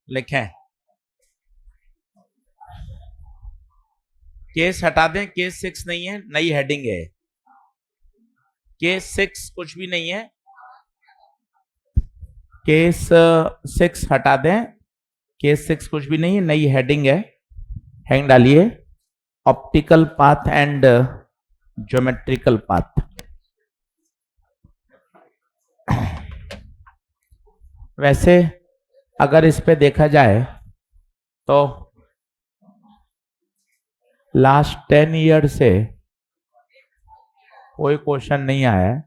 लिखें। केस हटा दें, केस 6 नहीं है, नई हेडिंग है। केस 6 कुछ भी नहीं है, केस 6 हटा दें, केस 6 कुछ भी नहीं है, नई हेडिंग है। हेडिंग डालिए, optical path and geometrical path. वैसे अगर इस पे देखा जाए तो लास्ट 10 ईयर से कोई क्वेश्चन नहीं आया है।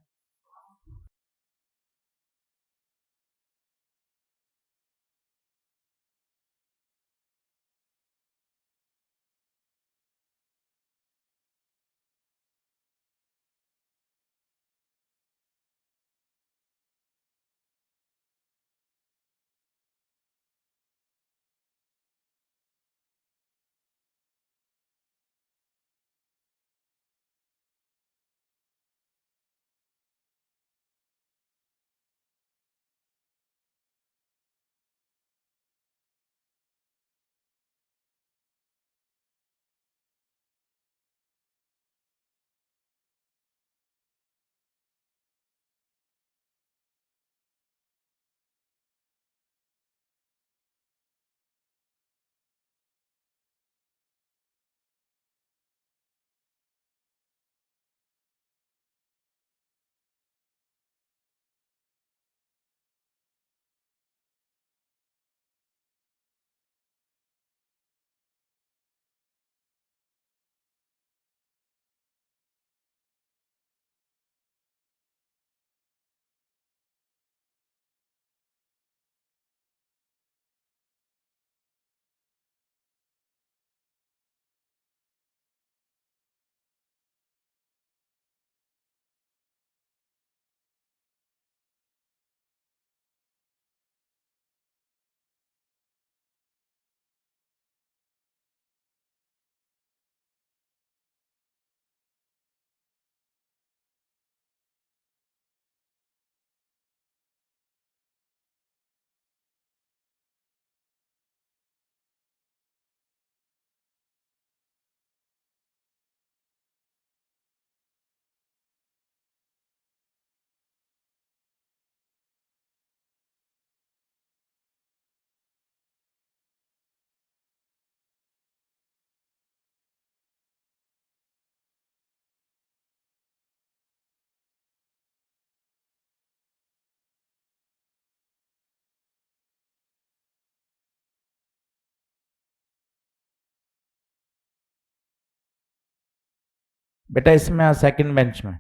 बेटा इसमें सेकंड बेंच में,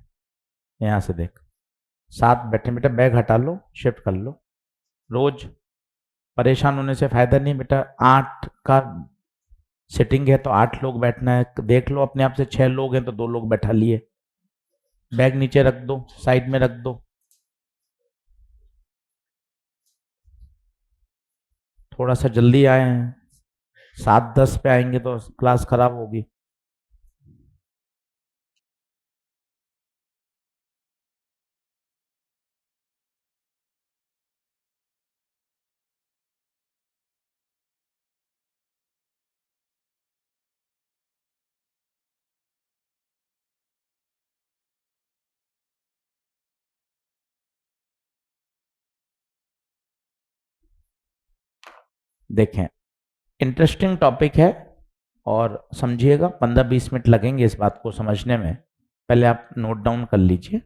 यहां से देख, 7 बैठे बेटा, बैग हटा लो, शिफ्ट कर लो। रोज परेशान होने से फायदा नहीं बेटा। 8 का सिटिंग है तो 8 लोग बैठना है, देख लो अपने आप से। 6 लोग हैं तो 2 लोग बैठा लिए। बैग नीचे रख दो, साइड में रख दो। थोड़ा सा जल्दी आए हैं, 7:10 पे आएंगे तो क्लास खराब होगी। देखें, इंटरेस्टिंग टॉपिक है और समझिएगा। 15-20 मिनट लगेंगे इस बात को समझने में। पहले आप नोट डाउन कर लीजिए।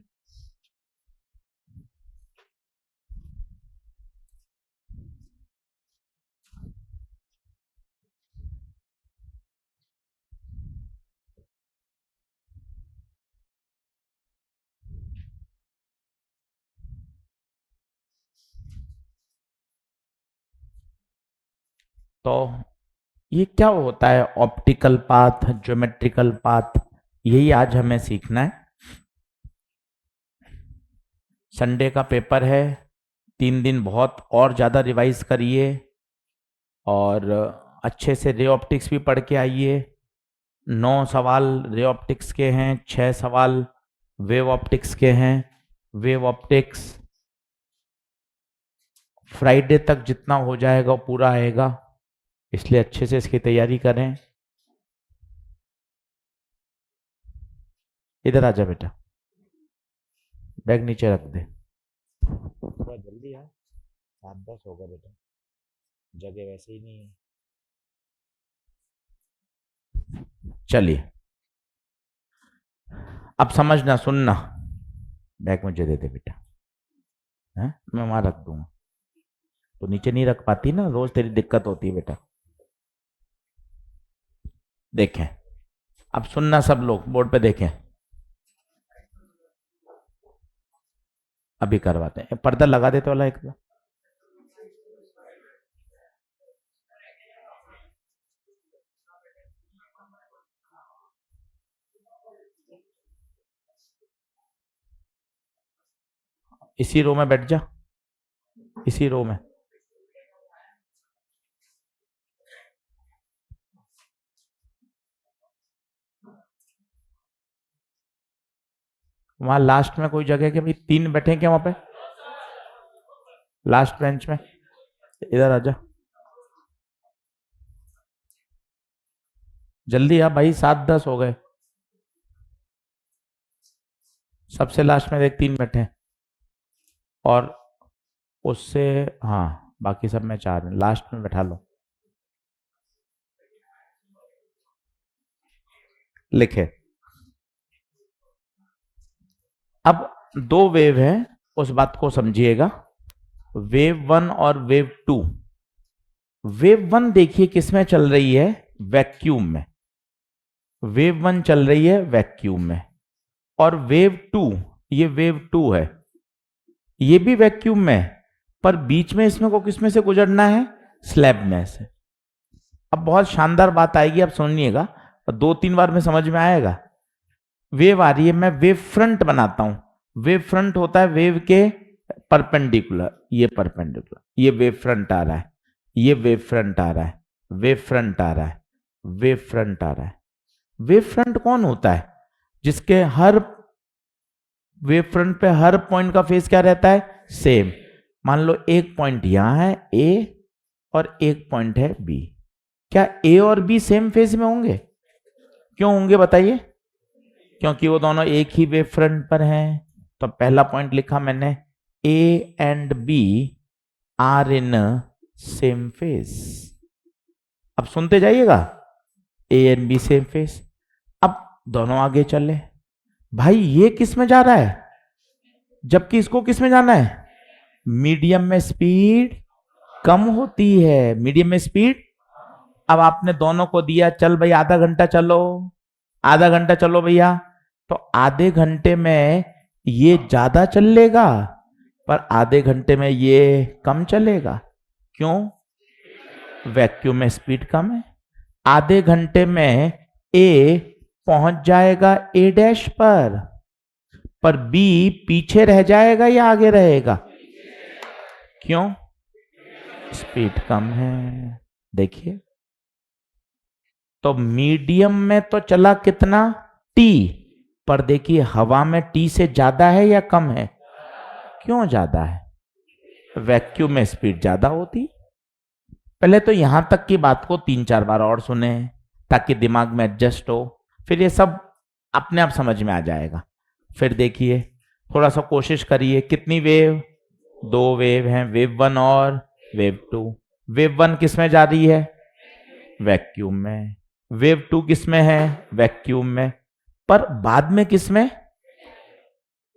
तो ये क्या होता है ऑप्टिकल पाथ, ज्योमेट्रिकल पाथ, यही आज हमें सीखना है। संडे का पेपर है, 3 दिन बहुत और ज़्यादा रिवाइज करिए और अच्छे से रे ऑप्टिक्स भी पढ़ के आइए। 9 सवाल रे ऑप्टिक्स के हैं, 6 सवाल वेव ऑप्टिक्स के हैं। वेव ऑप्टिक्स फ्राइडे तक जितना हो जाएगा वो पूरा आएगा, इसलिए अच्छे से इसकी तैयारी करें। इधर आ जा बेटा, बैग नीचे रख दे। थोड़ा जल्दी आ, 7-10 होगा बेटा, जगह वैसे ही नहीं है। चलिए अब समझना, सुनना। बैग मुझे दे दे बेटा, है मैं वहां रख दूंगा। तो नीचे नहीं रख पाती ना, रोज तेरी दिक्कत होती है बेटा। देखें, अब सुनना सब लोग, बोर्ड पे देखें। अभी करवाते हैं, पर्दा लगा देते वाला एक बार। इसी रो में बैठ जा, इसी रो में। वहां लास्ट में कोई जगह के भाई 3 बैठे क्या वहां पे लास्ट बेंच में? इधर आजा, जल्दी आ भाई, 7-10 हो गए। सबसे लास्ट में देख 3 बैठे, और उससे हाँ बाकी सब में 4 में, लास्ट में बैठा लो। लिखे, अब 2 वेव है, उस बात को समझिएगा। वेव 1 और वेव 2। वेव 1 देखिए किसमें चल रही है? वैक्यूम में। वेव 1 चल रही है वैक्यूम में, और वेव 2, ये वेव 2 है, ये भी वैक्यूम में, पर बीच में इसमें को किसमें से गुजरना है? स्लैब में से। अब बहुत शानदार बात आएगी, आप सुनिएगा, 2-3 बार में समझ में आएगा। वेव आ रही है, मैं वेव फ्रंट बनाता हूं। वेव फ्रंट होता है वेव के परपेंडिकुलर, ये परपेंडिकुलर, ये वेव फ्रंट आ रहा है, ये वेव फ्रंट आ रहा है, वेव फ्रंट आ रहा है, वेव फ्रंट आ रहा है। वेव फ्रंट कौन होता है? जिसके हर वेव फ्रंट पे हर पॉइंट का फेस क्या रहता है? सेम। मान लो एक पॉइंट यहां है ए, और एक पॉइंट है बी। क्या ए और बी सेम फेज में होंगे? क्यों होंगे बताइए? क्योंकि वो दोनों एक ही वेव फ्रंट पर हैं। तो पहला पॉइंट लिखा मैंने, A and B are in same phase. अब सुनते जाइएगा, A and B same phase. अब दोनों आगे चले, भाई ये किस में जा रहा है, जबकि इसको किस में जाना है? मीडियम में स्पीड कम होती है, मीडियम में स्पीड। अब आपने दोनों को दिया, चल भाई आधा घंटा चलो, आधा घंटा चलो भैया, तो आधे घंटे में ये ज्यादा चल लेगा, पर आधे घंटे में ये कम चलेगा। क्यों? वैक्यूम में स्पीड कम है। आधे घंटे में ए पहुंच जाएगा ए डैश पर बी पीछे रह जाएगा या आगे रहेगा? क्यों? स्पीड कम है। देखिए, तो मीडियम में तो चला कितना? टी, पर देखिए हवा में टी से ज्यादा है या कम है? क्यों ज्यादा है? वैक्यूम में स्पीड ज्यादा होती। पहले तो यहां तक की बात को 3-4 बार और सुने, ताकि दिमाग में एडजस्ट हो, फिर ये सब अपने आप समझ में आ जाएगा। फिर देखिए, थोड़ा सा कोशिश करिए। कितनी वेव? 2 वेव हैं, वेव 1 और वेव 2। वेव 1 किस में जा रही है? वैक्यूम में। वेव 2 किस में है? वैक्यूम में। पर बाद में किस में?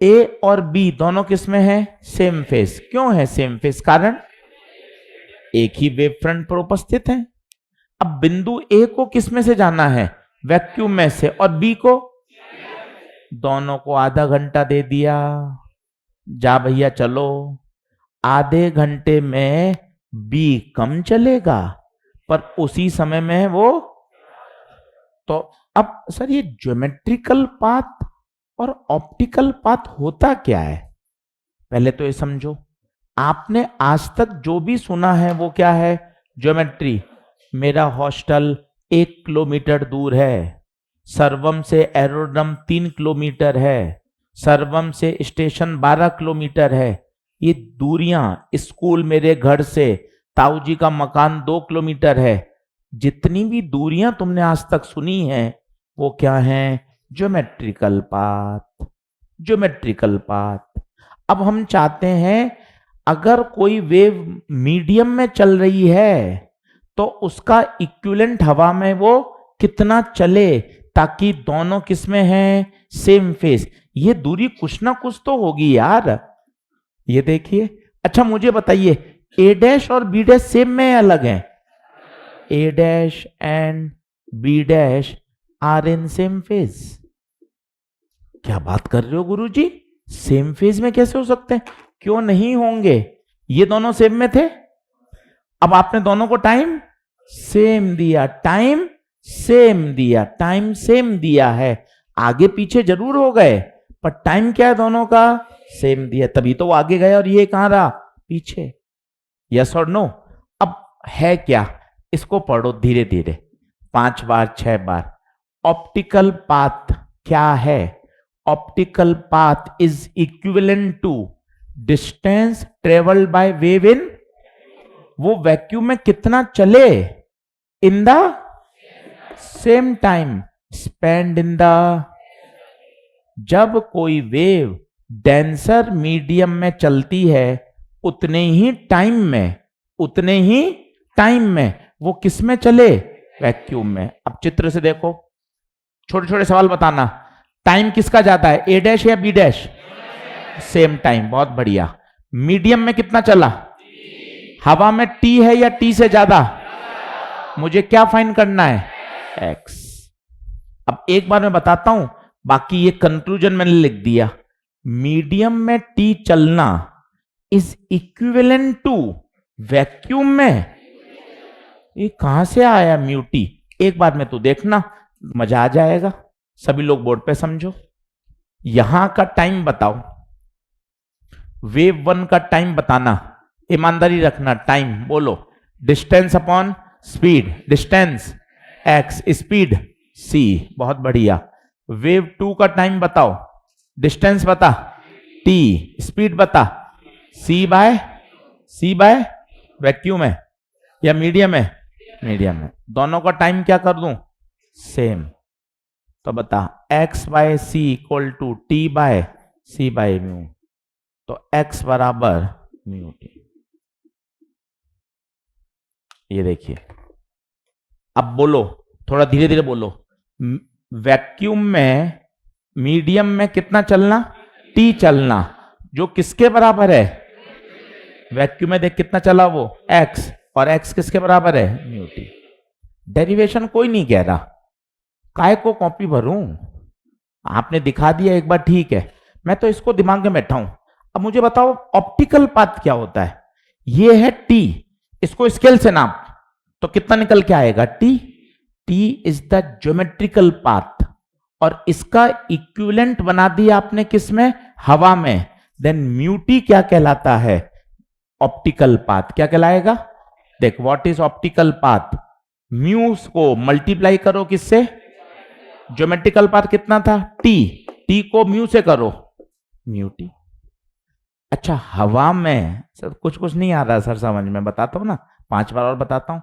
ए और बी दोनों किस में है? Same face. क्यों है सेम फेस? कारण एक ही वेव फ्रंट पर उपस्थित है। अब बिंदु ए को किस में से जाना है? वैक्यूम में से, और बी को? दोनों को आधा घंटा दे दिया, जा भैया चलो। आधे घंटे में बी कम चलेगा, पर उसी समय में वो। तो अब सर ये ज्योमेट्रिकल पाथ और ऑप्टिकल पाथ होता क्या है? पहले तो ये समझो, आपने आज तक जो भी सुना है वो क्या है? ज्योमेट्री। मेरा हॉस्टल 1 किलोमीटर दूर है, सर्वम से एरोड्रम 3 किलोमीटर है, सर्वम से स्टेशन 12 किलोमीटर है। ये दूरियां, स्कूल मेरे घर से ताऊ जी का मकान 2 किलोमीटर है, जितनी भी दूरियां तुमने आज तक सुनी है वो क्या है? Geometrical path. Geometrical path. अब हम चाहते हैं अगर कोई वेव मीडियम में चल रही है तो उसका इक्विवेलेंट हवा में वो कितना चले, ताकि दोनों किसमें हैं? Same face. ये दूरी कुछ ना कुछ तो होगी यार। ये देखिए। अच्छा मुझे बताइए, ए डैश और बी डैश सेम में अलग है? A dash and B dash are in same phase. क्या बात कर रहे हो गुरुजी? सेम फेज में कैसे हो सकते हैं? क्यों नहीं होंगे? ये दोनों सेम में थे, अब आपने दोनों को टाइम सेम दिया, टाइम सेम दिया, टाइम सेम दिया है। आगे पीछे जरूर हो गए पर टाइम क्या है दोनों का? सेम दिया, तभी तो वो आगे गया और ये कहां रहा? पीछे। यस और नो? अब है क्या, इसको पढ़ो धीरे धीरे, 5 बार 6 बार। ऑप्टिकल पाथ क्या है? Optical path is equivalent to distance travelled by wave in, वो वैक्यूम में कितना चले in the same time spend in the. जब कोई वेव डेंसर मीडियम में चलती है उतने ही टाइम में वो किस में चले? वैक्यूम में। अब चित्र से देखो, छोटे छोटे सवाल बताना। टाइम किसका जाता है, ए डैश या बी डैश? सेम टाइम, बहुत बढ़िया। मीडियम में कितना चला? हवा में टी है या टी से ज्यादा? मुझे क्या फाइंड करना है? एक्स। अब एक बार मैं बताता हूं, बाकी ये कंक्लूजन मैंने लिख दिया। मीडियम में टी चलना इज इक्विवेलेंट टू वैक्यूम में, ये कहां से आया म्यू टी? एक बार में तो देखना, मजा आ जाएगा। सभी लोग बोर्ड पे समझो। यहां का टाइम बताओ, वेव 1 का टाइम बताना, ईमानदारी रखना। टाइम बोलो, distance upon speed, distance X, speed C, बहुत बढ़िया। वेव 2 का टाइम बताओ, डिस्टेंस बता टी, स्पीड बता सी बाय वैक्यूम है या मीडियम है? मीडियम है। दोनों का टाइम क्या कर दूं? सेम। तो बता x by C equal to T by C by mu, तो x बराबर म्यू टी। ये देखिए। अब बोलो, थोड़ा धीरे धीरे बोलो। वैक्यूम में मीडियम में कितना चलना? टी चलना, जो किसके बराबर है? वैक्यूम में देख कितना चला वो? x, और x किसके बराबर है? Mu T. डेरिवेशन कोई नहीं कह रहा, काय को कॉपी भरूं? आपने दिखा दिया एक बार, ठीक है, मैं तो इसको दिमाग में बैठा हूं। अब मुझे बताओ ऑप्टिकल पाथ क्या होता है? ये है टी, इसको स्केल से नाप तो कितना निकल के आएगा? T. T is the geometrical path, और इसका इक्विवेलेंट बना दिया आपने किस में? हवा में। देन म्यू टी क्या कहलाता है? Optical path. क्या कहलाएगा? देख, what is optical path? Mu को मल्टीप्लाई करो किससे? ज्योमेट्रिकल पाथ कितना था? टी। टी को म्यू से करो, म्यू टी। अच्छा, हवा में सर कुछ नहीं आ रहा सर समझ में, बताता हूं ना, 5 बार और बताता हूं।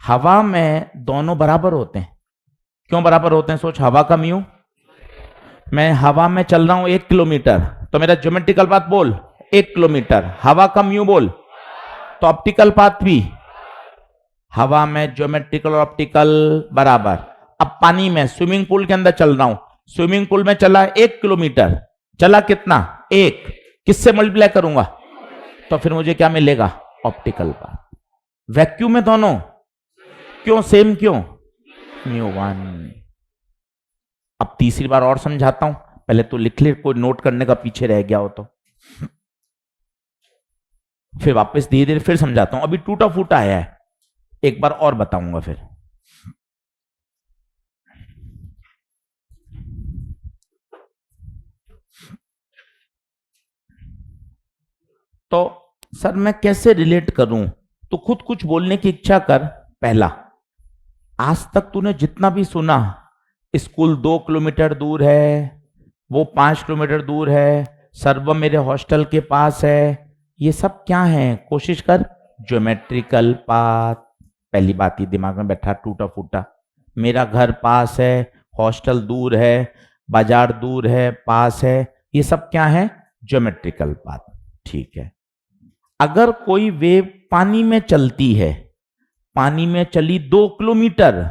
हवा में दोनों बराबर होते हैं। क्यों बराबर होते हैं? सोच, हवा का म्यू, मैं हवा में चल रहा हूं 1 किलोमीटर, तो मेरा ज्योमेट्रिकल पाथ बोल 1 किलोमीटर। हवा का म्यू बोल, तो ऑप्टिकल पाथ भी हवा में ज्योमेट्रिकल और ऑप्टिकल बराबर। अब पानी में, स्विमिंग पूल के अंदर चल रहा हूं, स्विमिंग पूल में चला 1 किलोमीटर, चला कितना? 1। किससे मल्टीप्लाई करूंगा? तो फिर मुझे क्या मिलेगा? Optical path. वैक्यूम में दोनों क्यों सेम? क्यों? म्यू 1। अब तीसरी बार और समझाता हूं, पहले तो लिख ले, कोई नोट करने का पीछे रह गया हो तो। फिर वापस धीरे धीरे फिर समझाता हूं, अभी टूटा फूटा आया है, एक बार और बताऊंगा फिर। तो सर मैं कैसे रिलेट करूं? तो खुद कुछ बोलने की इच्छा कर। पहला, आज तक तूने जितना भी सुना, स्कूल 2 किलोमीटर दूर है, वो 5 किलोमीटर दूर है, सर्वम मेरे हॉस्टल के पास है, ये सब क्या है, कोशिश कर। ज्योमेट्रिकल पाथ, पहली बात ये दिमाग में बैठा टूटा फूटा। मेरा घर पास है, हॉस्टल दूर है, बाजार दूर है, पास है, ये सब क्या है, ज्योमेट्रिकल पाथ। ठीक है, अगर कोई वेव पानी में चलती है, पानी में चली 2 किलोमीटर,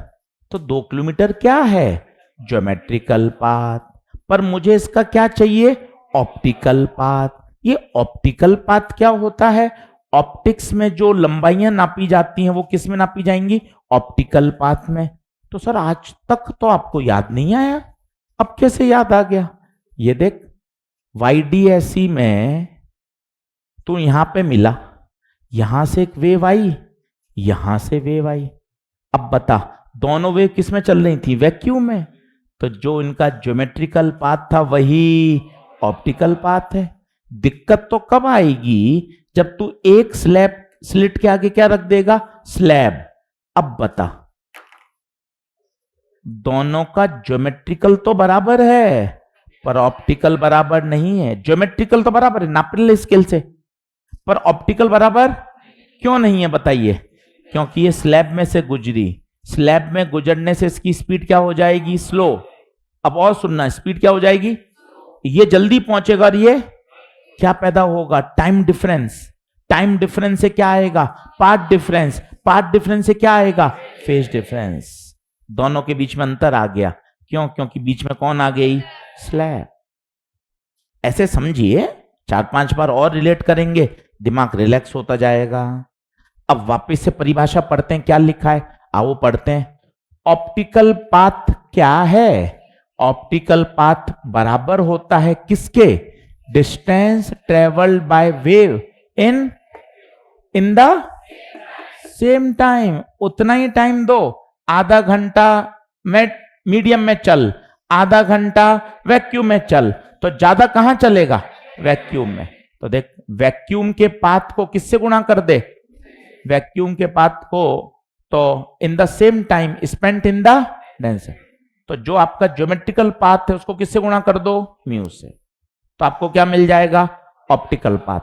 तो 2 किलोमीटर क्या है, ज्योमेट्रिकल पाथ। पर मुझे इसका क्या चाहिए, ऑप्टिकल पाथ। ये ऑप्टिकल पाथ क्या होता है, ऑप्टिक्स में जो लंबाइयां नापी जाती हैं वो किस में नापी जाएंगी, ऑप्टिकल पाथ में। तो सर आज तक तो आपको याद नहीं आया, अब कैसे याद आ गया। ये देख, YDSE में तू यहां पे मिला, यहां से एक वेव आई, यहां से वेव आई। अब बता, दोनों वेव किस में चल रही थी, वैक्यूम में। तो जो इनका ज्योमेट्रिकल पाथ था वही ऑप्टिकल पाथ है। दिक्कत तो कब आएगी, जब तू एक स्लिट के आगे क्या रख देगा, स्लैब। अब बता, दोनों का ज्योमेट्रिकल तो बराबर है पर ऑप्टिकल बराबर नहीं है। ज्योमेट्रिकल तो बराबर है नापने स्केल से, पर ऑप्टिकल बराबर क्यों नहीं है बताइए, क्योंकि ये स्लैब में से गुजरी, स्लैब में गुजरने से इसकी स्पीड क्या हो जाएगी, स्लो। अब और सुनना, स्पीड क्या हो जाएगी, ये जल्दी पहुंचेगा और ये क्या पैदा होगा, टाइम डिफरेंस। टाइम डिफरेंस से क्या आएगा, पाथ डिफरेंस। पाथ डिफरेंस से क्या आएगा, फेज डिफरेंस। दोनों के बीच में अंतर आ गया, क्यों, क्योंकि बीच में कौन आ गई, स्लैब। ऐसे समझिए, 4-5 बार और रिलेट करेंगे, दिमाग रिलैक्स होता जाएगा। अब वापस से परिभाषा पढ़ते हैं, क्या लिखा है, आओ पढ़ते हैं। ऑप्टिकल पाथ क्या है, ऑप्टिकल पाथ बराबर होता है किसके, distance travelled by wave in the same time. उतना ही टाइम दो, आधा घंटा में मीडियम में चल, आधा घंटा वैक्यूम में चल, तो ज्यादा कहां चलेगा, वैक्यूम में। तो देख, वैक्यूम के पाथ को किससे गुणा कर दे, वैक्यूम के पाथ को तो इन the same time spent in the dense. तो जो आपका ज्योमेट्रिकल पाथ है उसको किससे गुणा कर दो, म्यू से, तो आपको क्या मिल जाएगा, ऑप्टिकल पाथ।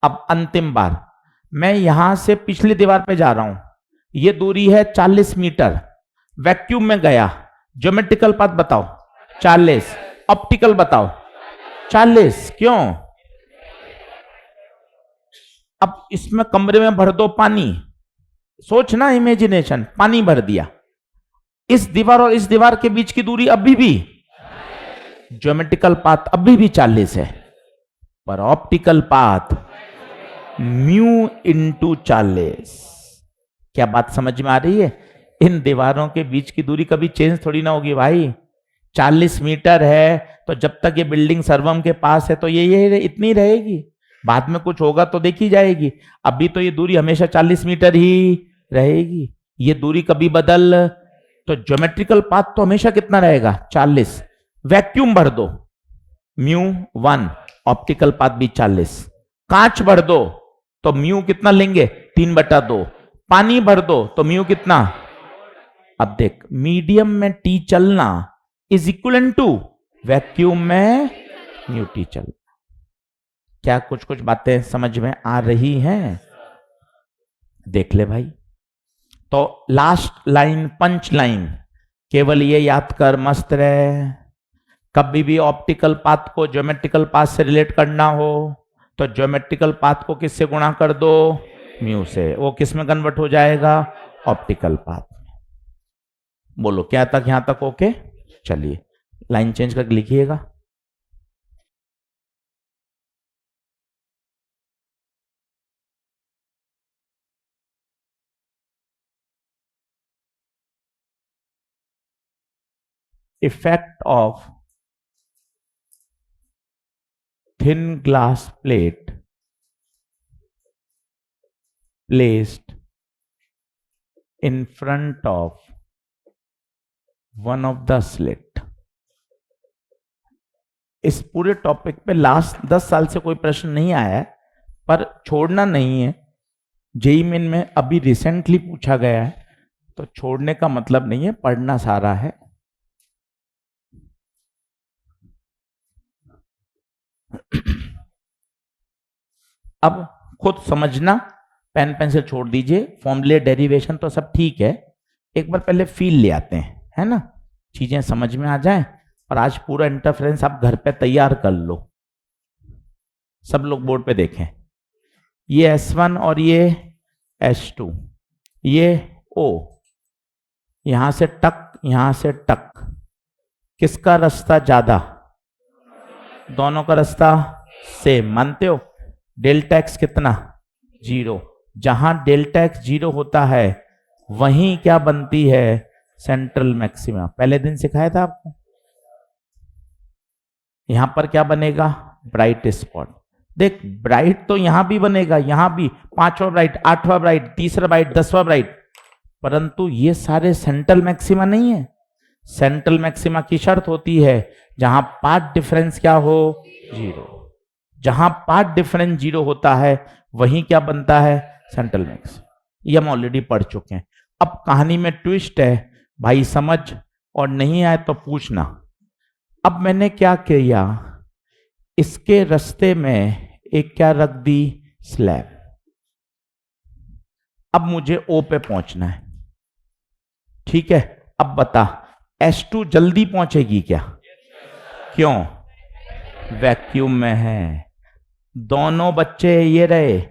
अब अंतिम बार, मैं यहां से पिछली दीवार पे जा रहा हूं, ये दूरी है 40 मीटर, वैक्यूम में गया, ज्योमेट्रिकल पाथ बताओ 40, ऑप्टिकल बताओ 40, क्यों। अब इसमें कमरे में भर दो पानी, सोचना इमेजिनेशन, पानी भर दिया, इस दीवार और इस दीवार के बीच की दूरी अभी भी, ज्योमेट्रिकल पाथ अभी भी 40 है, पर ऑप्टिकल पाथ म्यू इंटू 40। क्या बात समझ में आ रही है, इन दीवारों के बीच की दूरी कभी चेंज थोड़ी ना होगी भाई। 40 मीटर है तो जब तक ये बिल्डिंग सर्वम के पास है तो ये इतनी रहेगी, बाद में कुछ होगा तो देखी जाएगी, अभी तो ये दूरी हमेशा 40 मीटर ही रहेगी। ये दूरी कभी बदल, तो ज्योमेट्रिकल पाथ तो हमेशा कितना रहेगा, 40। वैक्यूम भर दो म्यू 1, ऑप्टिकल पाथ भी 40। कांच भर दो तो म्यू कितना लेंगे, 3/2। पानी भर दो तो म्यू कितना। अब देख, मीडियम में टी चलना इज इक्वल टू वैक्यूम में म्यू टी चलना। क्या कुछ कुछ बातें समझ में आ रही हैं, देख ले भाई। तो लास्ट लाइन, पंच लाइन, केवल ये याद कर, मस्त रहे। कभी भी ऑप्टिकल पाथ को ज्योमेट्रिकल पाथ से रिलेट करना हो तो ज्योमेट्रिकल पाथ को किससे गुणा कर दो, म्यू से, वो किस में कन्वर्ट हो जाएगा, ऑप्टिकल पाथ में। बोलो क्या तक, यहां तक ओके। चलिए लाइन चेंज करके लिखिएगा। Effect of thin glass plate placed in front of one of the slit। इस पूरे टॉपिक पे लास्ट 10 साल से कोई प्रश्न नहीं आया है, पर छोड़ना नहीं है। जेईई मेन में अभी रिसेंटली पूछा गया है, तो छोड़ने का मतलब नहीं है, पढ़ना सारा है। अब खुद समझना, पेन पेंसिल छोड़ दीजिए, फॉर्मूले डेरिवेशन तो सब ठीक है, एक बार पहले फील ले आते हैं, है ना, चीजें समझ में आ जाए। और आज पूरा इंटरफेरेंस आप घर पे तैयार कर लो। सब लोग बोर्ड पे देखें, ये S1 और ये S2, ये O, यहां से टक, यहां से टक, किसका रास्ता ज्यादा? दोनों का रास्ता सेम, मानते हो? डेल्टा एक्स कितना? 0। जहां डेल्टा एक्स 0 होता है वहीं क्या बनती है? Central maxima. पहले दिन सिखाया था आपको। यहां पर क्या बनेगा? Bright spot. देख, ब्राइट तो यहां भी बनेगा, यहां भी, 5वां ब्राइट, 8वां ब्राइट, 3रा ब्राइट, 10वां ब्राइट, परंतु ये सारे सेंट्रल मैक्सिमा नहीं है। सेंट्रल मैक्सिमा की शर्त होती है जहां पाथ डिफरेंस क्या हो? 0। जहां पाथ डिफरेंस 0 होता है वहीं क्या बनता है? Central maxima. ये हम ऑलरेडी पढ़ चुके हैं। अब कहानी में ट्विस्ट है भाई, समझ और नहीं आए तो पूछना। अब मैंने क्या किया, इसके रास्ते में एक क्या रख दी? स्लैब। अब मुझे O पे पहुंचना है, ठीक है। अब बता, S2 जल्दी पहुंचेगी क्या? क्यों? वैक्यूम में है। दोनों बच्चे ये रहे,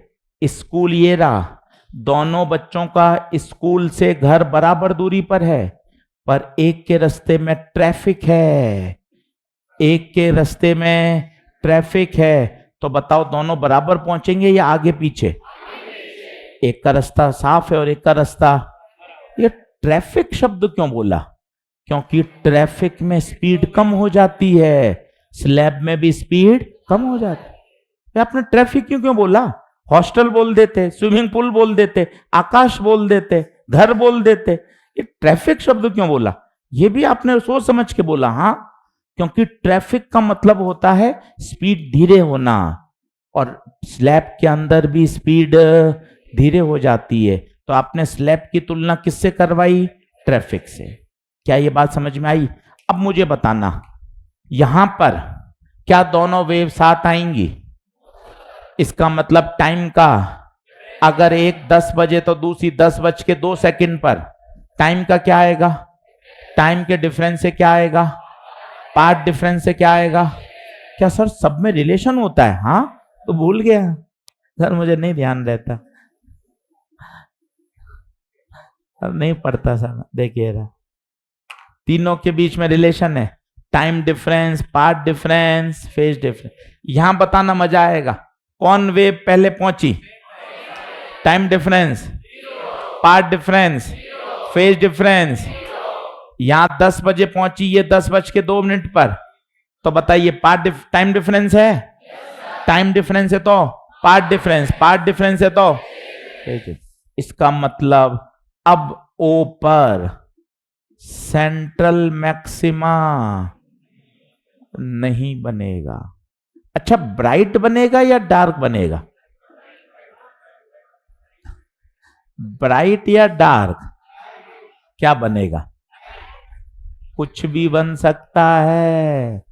स्कूल ये रहा, दोनों बच्चों का स्कूल से घर बराबर दूरी पर है, पर एक के रास्ते में ट्रैफिक है, एक के रास्ते में ट्रैफिक है। तो बताओ दोनों बराबर पहुंचेंगे या आगे पीछे? एक का रास्ता साफ है और एक का रास्ता। ये ट्रैफिक शब्द क्यों बोला? क्योंकि ट्रैफिक में स्पीड कम हो जाती है, स्लैब में भी स्पीड कम हो जाती है। आपने ट्रैफिक क्यों क्यों बोला? हॉस्टल बोल देते, स्विमिंग पूल बोल देते, आकाश बोल देते, घर बोल देते। ये ट्रैफिक शब्द क्यों बोला? ये भी आपने सोच समझ के बोला। हाँ, क्योंकि ट्रैफिक का मतलब होता है स्पीड धीरे होना, और स्लैब के अंदर भी स्पीड धीरे हो जाती है। तो आपने स्लैब की तुलना किससे करवाई? ट्रैफिक से। क्या ये बात समझ में आई? अब मुझे बताना, यहां पर क्या दोनों वेव साथ आएंगी? इसका मतलब टाइम का, अगर एक 10 बजे तो दूसरी 10:02 पर, टाइम का क्या आएगा? टाइम के डिफरेंस से क्या आएगा? पार्ट डिफरेंस से क्या आएगा? क्या सर सब में रिलेशन होता है? हाँ, तो भूल गया सर, मुझे नहीं ध्यान रहता, अब नहीं पढ़ता सर। देखिए रहा, तीनों के बीच में रिलेशन है, time difference, path difference, phase difference. यहां बताना मजा आएगा, कौन वेव पहले पहुंची? Time difference, path difference, phase difference. यहां 10 बजे पहुंची, ये 10:02 पर, तो बताइए पार्ट टाइम डिफरेंस है? टाइम डिफरेंस है तो पार्ट डिफरेंस, पार्ट डिफरेंस है तो। इसका मतलब अब O पर सेंट्रल मैक्सिमा नहीं बनेगा। अच्छा, ब्राइट बनेगा या डार्क बनेगा? ब्राइट या डार्क? क्या बनेगा? कुछ भी बन सकता है।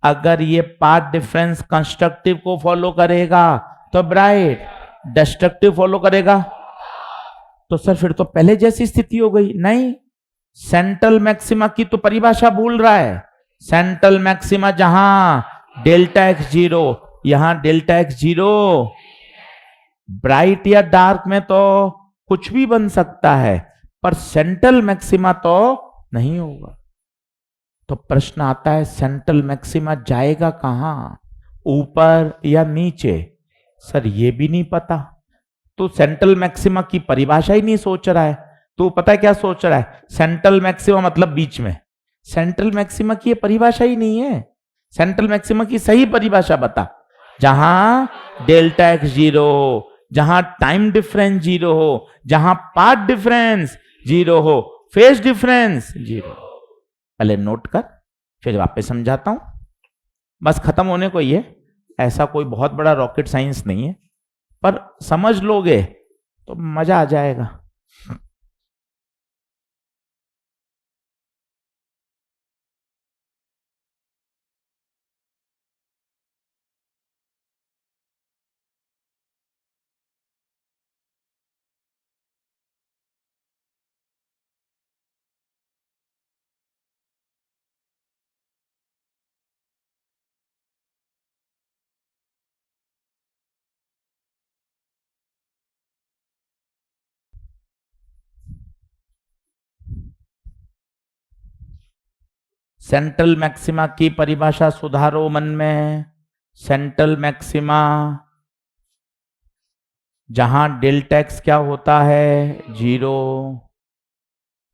अगर ये पाथ डिफरेंस कंस्ट्रक्टिव को फॉलो करेगा तो ब्राइट, डिस्ट्रक्टिव फॉलो करेगा तो सर फिर तो पहले जैसी स्थिति हो गई। नहीं, सेंट्रल मैक्सिमा की तो परिभाषा भूल रहा है। सेंट्रल मैक्सिमा जहां डेल्टा एक्स 0, यहां डेल्टा एक्स 0। ब्राइट या डार्क में तो कुछ भी बन सकता है, पर सेंट्रल मैक्सिमा तो नहीं होगा। तो प्रश्न आता है सेंट्रल मैक्सिमा जाएगा कहां, ऊपर या नीचे? सर ये भी नहीं पता। तो सेंट्रल मैक्सिमा की परिभाषा ही नहीं सोच रहा है। तो पता है क्या सोच रहा है? सेंट्रल मैक्सिमा मतलब बीच में। सेंट्रल मैक्सिमा की ये परिभाषा ही नहीं है। सेंट्रल मैक्सिमा की सही परिभाषा बता। जहां डेल्टा एक्स 0 हो, जहां टाइम डिफरेंस 0 हो, जहां पाथ डिफरेंस 0 हो, फेज डिफरेंस 0। पहले नोट कर, फिर वापस समझाता हूं। बस खत्म होने को ही है, ऐसा कोई बहुत बड़ा रॉकेट साइंस नहीं है, पर समझ लोगे तो मजा आ जाएगा। सेंट्रल मैक्सिमा की परिभाषा सुधारो मन में। सेंट्रल मैक्सिमा जहां डेल्टा एक्स क्या होता है, 0।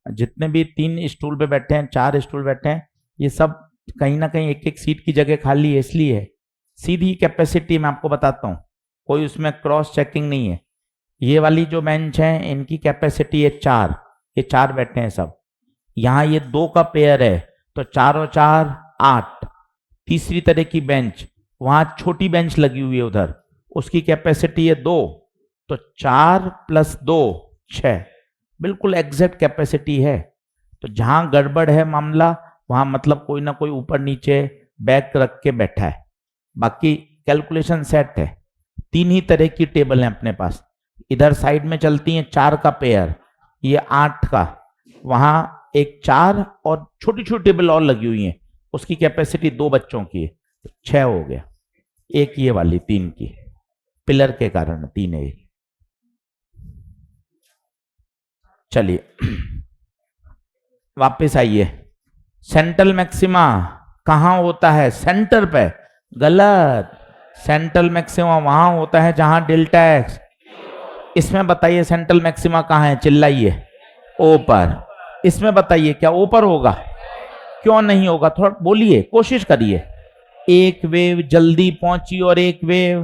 जितने भी 3 स्टूल पे बैठे हैं, 4 स्टूल बैठे हैं, ये सब कहीं ना कहीं एक एक सीट की जगह खाली है, इसलिए है। सीधी कैपेसिटी मैं आपको बताता हूँ, कोई उसमें क्रॉस चेकिंग नहीं है। ये वाली जो बेंच है इनकी कैपेसिटी है 4, ये 4 बैठे हैं सब। यहाँ ये 2 का पेयर है तो 4 और 4 8। तीसरी तरह की बेंच, वहां छोटी बेंच लगी हुई है उधर, उसकी कैपेसिटी है 2, तो 4 + 2 6, बिल्कुल एग्जैक्ट कैपेसिटी है। तो जहां गड़बड़ है मामला, वहां मतलब कोई ना कोई ऊपर नीचे बैक रख के बैठा है, बाकी कैलकुलेशन सेट है। 3 ही तरह की टेबल है अपने पास, इधर साइड में चलती हैं 4 का पेयर, ये 8 का, वहां एक 4 और छोटी छोटी टेबल और लगी हुई है, उसकी कैपेसिटी 2 बच्चों की है, 6 हो गया। एक ये वाली 3 की, पिलर के कारण 3 है। चलिए वापस आइए। सेंट्रल मैक्सिमा कहां होता है, सेंटर पे, गलत। सेंट्रल मैक्सिमा वहां होता है जहां डेल्टा एक्स, इसमें बताइए सेंट्रल मैक्सिमा कहां है, चिल्लाइए। ओ पर। इसमें बताइए क्या ओ पर होगा, क्यों नहीं होगा, थोड़ा बोलिए, कोशिश करिए। एक वेव जल्दी पहुंची और एक वेव,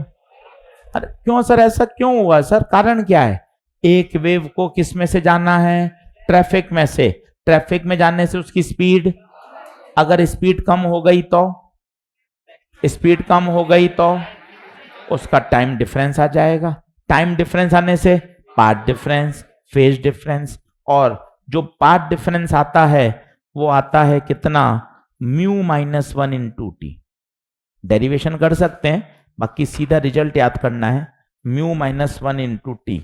अरे क्यों सर, ऐसा क्यों हुआ सर, कारण क्या है? एक वेव को किस में से जाना है, ट्रैफिक में से। ट्रैफिक में जाने से उसकी स्पीड, अगर स्पीड कम हो गई तो, स्पीड कम हो गई तो उसका टाइम डिफरेंस आ जाएगा। टाइम डिफरेंस आने से पाथ डिफरेंस, फेज डिफरेंस, और जो पाथ डिफरेंस आता है वो आता है कितना, μ-1 × t। डेरिवेशन कर सकते हैं, बाकी सीधा रिजल्ट याद करना है, μ-1 × t।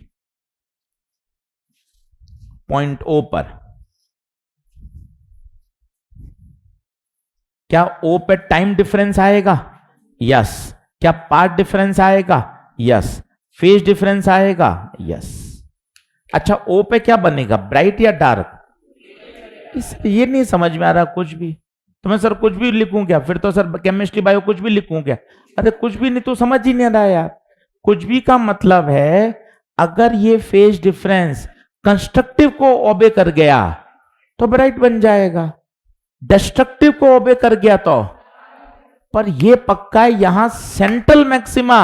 पॉइंट ओ पर, क्या ओ पे टाइम डिफरेंस आएगा, यस। क्या पाथ डिफरेंस आएगा, यस। फेज डिफरेंस आएगा, यस। अच्छा ओ पे क्या बनेगा, ब्राइट या डार्क, ये नहीं समझ में आ रहा कुछ भी। तो मैं सर कुछ भी लिखूं क्या, फिर तो सर केमिस्ट्री बायो कुछ भी लिखूं क्या, अरे कुछ भी नहीं तो समझ ही नहीं आ रहा यार। कुछ भी का मतलब है अगर ये फेज डिफरेंस कंस्ट्रक्टिव को ओबे कर गया तो ब्राइट बन जाएगा, डिस्ट्रक्टिव को ओबे कर गया तो। पर ये पक्का है यहां सेंट्रल मैक्सिमा,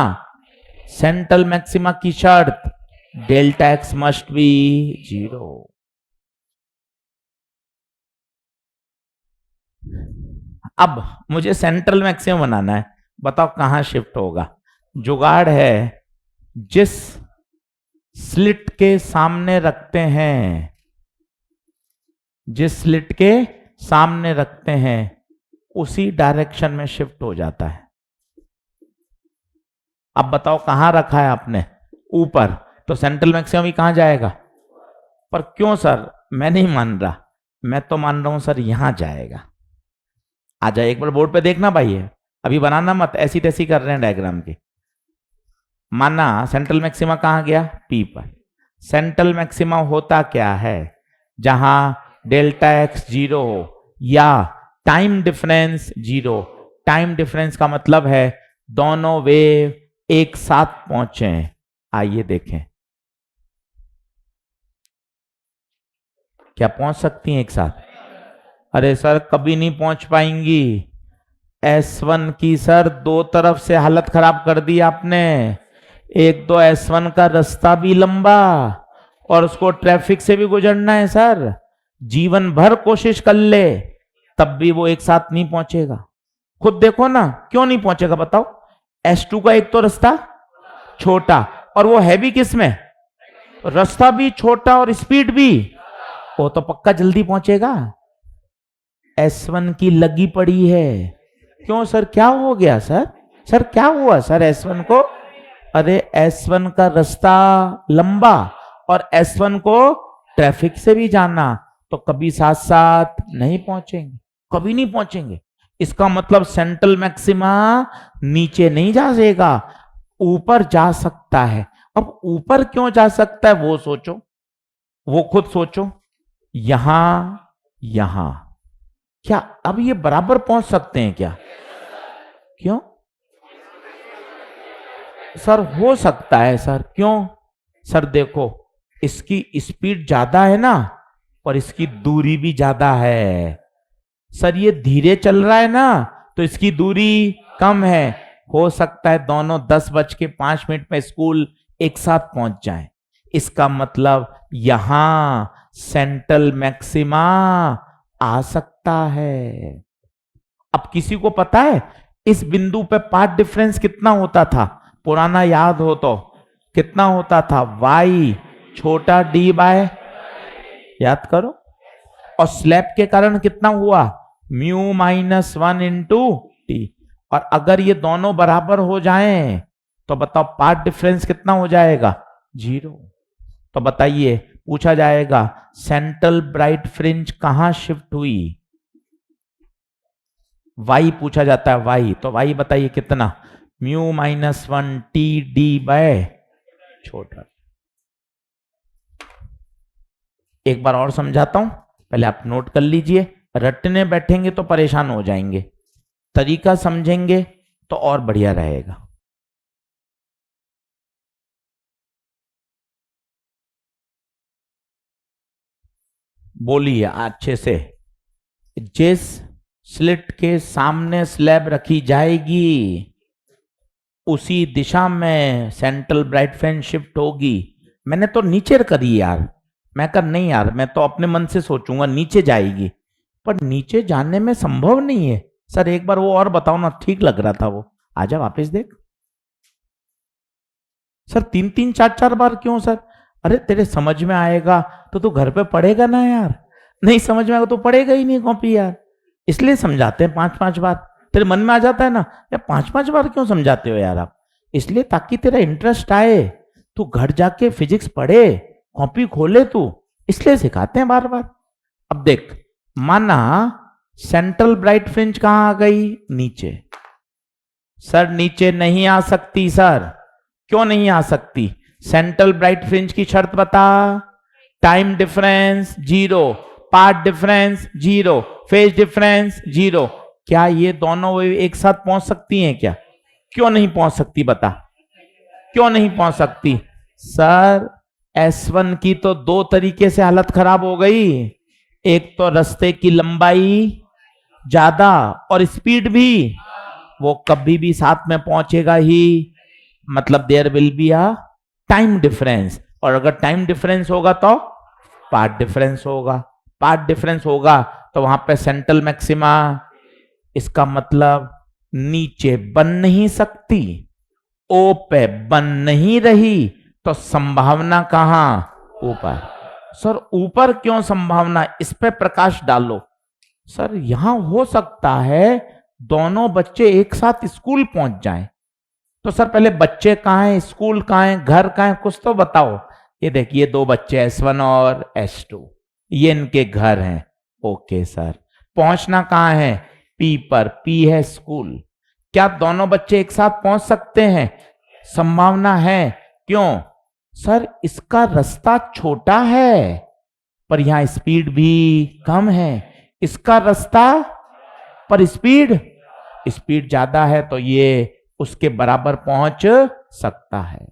सेंट्रल मैक्सिमा की शर्त डेल्टा एक्स मस्ट बी 0। अब मुझे सेंट्रल मैक्सिमम बनाना है, बताओ कहां शिफ्ट होगा। जुगाड़ है, जिस स्लिट के सामने रखते हैं, जिस स्लिट के सामने रखते हैं उसी डायरेक्शन में शिफ्ट हो जाता है। अब बताओ कहां रखा है आपने, ऊपर, तो सेंट्रल मैक्सिमम ही कहां जाएगा। पर क्यों सर, मैं नहीं मान रहा, मैं तो मान रहा हूं सर यहां जाएगा। आ जाए एक बार बोर्ड पे देखना भाई, है अभी बनाना मत, ऐसी तैसी कर रहे हैं डायग्राम की। माना सेंट्रल मैक्सिमा कहां गया, पी पर। सेंट्रल मैक्सिमा होता क्या है, जहां डेल्टा एक्स 0 हो या टाइम डिफरेंस 0। टाइम डिफरेंस का मतलब है दोनों वेव एक साथ पहुंचे। आइए देखें क्या पहुंच सकती हैं एक साथ, अरे सर कभी नहीं पहुंच पाएंगी। S1 की सर 2 तरफ से हालत खराब कर दी आपने। एक तो S1 का रास्ता भी लंबा और उसको ट्रैफिक से भी गुजरना है सर, जीवन भर कोशिश कर ले तब भी वो एक साथ नहीं पहुंचेगा। खुद देखो ना क्यों नहीं पहुंचेगा बताओ। S2 का एक तो रास्ता छोटा, और वो है भी किसमें, रास्ता भी छोटा और स्पीड भी, वो तो पक्का जल्दी पहुंचेगा। S1 की लगी पड़ी है। क्यों सर, क्या हो गया सर, सर क्या हुआ सर S1 को, अरे S1 का रास्ता लंबा और S1 को ट्रैफिक से भी जाना, तो कभी साथ साथ नहीं पहुंचेंगे, कभी नहीं पहुंचेंगे। इसका मतलब सेंट्रल मैक्सिमा नीचे नहीं जा सकेगा, ऊपर जा सकता है। अब ऊपर क्यों जा सकता है वो सोचो, वो खुद सोचो। यहां क्या अब ये बराबर पहुंच सकते हैं क्या? क्यों सर? हो सकता है सर। क्यों सर? देखो, इसकी स्पीड ज्यादा है ना, और इसकी दूरी भी ज्यादा है। सर ये धीरे चल रहा है ना, तो इसकी दूरी कम है। हो सकता है दोनों 10:05 में स्कूल एक साथ पहुंच जाएं। इसका मतलब यहां सेंट्रल मैक्सिमा आ सकता है। अब किसी को पता है इस बिंदु पे पाथ डिफरेंस कितना होता था? पुराना याद हो तो कितना होता था? y छोटा d बाय, याद करो। और स्लैब के कारण कितना हुआ? μ-1 इंटू टी। और अगर ये दोनों बराबर हो जाएं तो बताओ पाथ डिफरेंस कितना हो जाएगा? 0। तो बताइए, पूछा जाएगा सेंट्रल ब्राइट फ्रिंज कहां शिफ्ट हुई? y पूछा जाता है, y। तो y बताइए कितना? μ-1 टी डी बाय छोटा। एक बार और समझाता हूं, पहले आप नोट कर लीजिए। रटने बैठेंगे तो परेशान हो जाएंगे, तरीका समझेंगे तो और बढ़िया रहेगा। बोलिए अच्छे से। जिस स्लिट के सामने स्लैब रखी जाएगी उसी दिशा में सेंट्रल ब्राइट फ्रिंज शिफ्ट होगी। मैंने तो नीचे करी यार। मैं कर नहीं यार, मैं तो अपने मन से सोचूंगा नीचे जाएगी, पर नीचे जाने में संभव नहीं है। सर एक बार वो और बताओ ना, ठीक लग रहा था वो। आजा वापस देख। सर 3-3 4-4 बार क्यों सर? अरे तेरे समझ में आएगा तो तू घर पे पढ़ेगा ना यार। नहीं समझ में आएगा तो पढ़ेगा ही नहीं कॉपी यार। इसलिए समझाते हैं 5-5 बार। तेरे मन में आ जाता है ना यार, 5-5 बार क्यों समझाते हो यार आप? इसलिए ताकि तेरा इंटरेस्ट आए, तू घर जाके फिजिक्स पढ़े, कॉपी खोले तू, इसलिए सिखाते हैं बार बार। अब देख, माना सेंट्रल ब्राइट फ्रिंज कहां आ गई? नीचे। सर नीचे नहीं आ सकती सर। क्यों नहीं आ सकती? सेंट्रल ब्राइट फ्रिंज की शर्त बता। Time difference 0, path difference 0, phase difference 0। क्या ये दोनों वेव एक साथ पहुंच सकती हैं क्या? क्यों नहीं पहुंच सकती बता? क्यों नहीं पहुंच सकती? सर S1 की तो 2 तरीके से हालत खराब हो गई। एक तो रास्ते की लंबाई ज्यादा और स्पीड भी, वो कभी भी साथ में पहुंचेगा ही, मतलब there will be a time difference. और अगर टाइम डिफरेंस होगा तो पाथ डिफरेंस होगा। पाथ डिफरेंस होगा तो वहां पे सेंट्रल मैक्सिमा, इसका मतलब नीचे बन नहीं सकती, ओ पे बन नहीं रही, तो संभावना कहां? ऊपर। सर ऊपर क्यों संभावना? इस पे प्रकाश डालो। सर यहां हो सकता है दोनों बच्चे एक साथ स्कूल पहुंच जाएं। तो सर पहले बच्चे कहाँ हैं, स्कूल कहाँ है, घर कहाँ है, कुछ तो बताओ। ये देखिए 2 बच्चे S1 और S2, ये इनके घर हैं। ओके सर, पहुंचना कहाँ है? P पर। P है स्कूल। क्या दोनों बच्चे एक साथ पहुंच सकते हैं? संभावना है। क्यों? सर इसका रास्ता छोटा है, पर यहां स्पीड भी कम है। इसका रास्ता पर स्पीड स्पीड ज्यादा है, तो ये उसके बराबर पहुंच सकता है।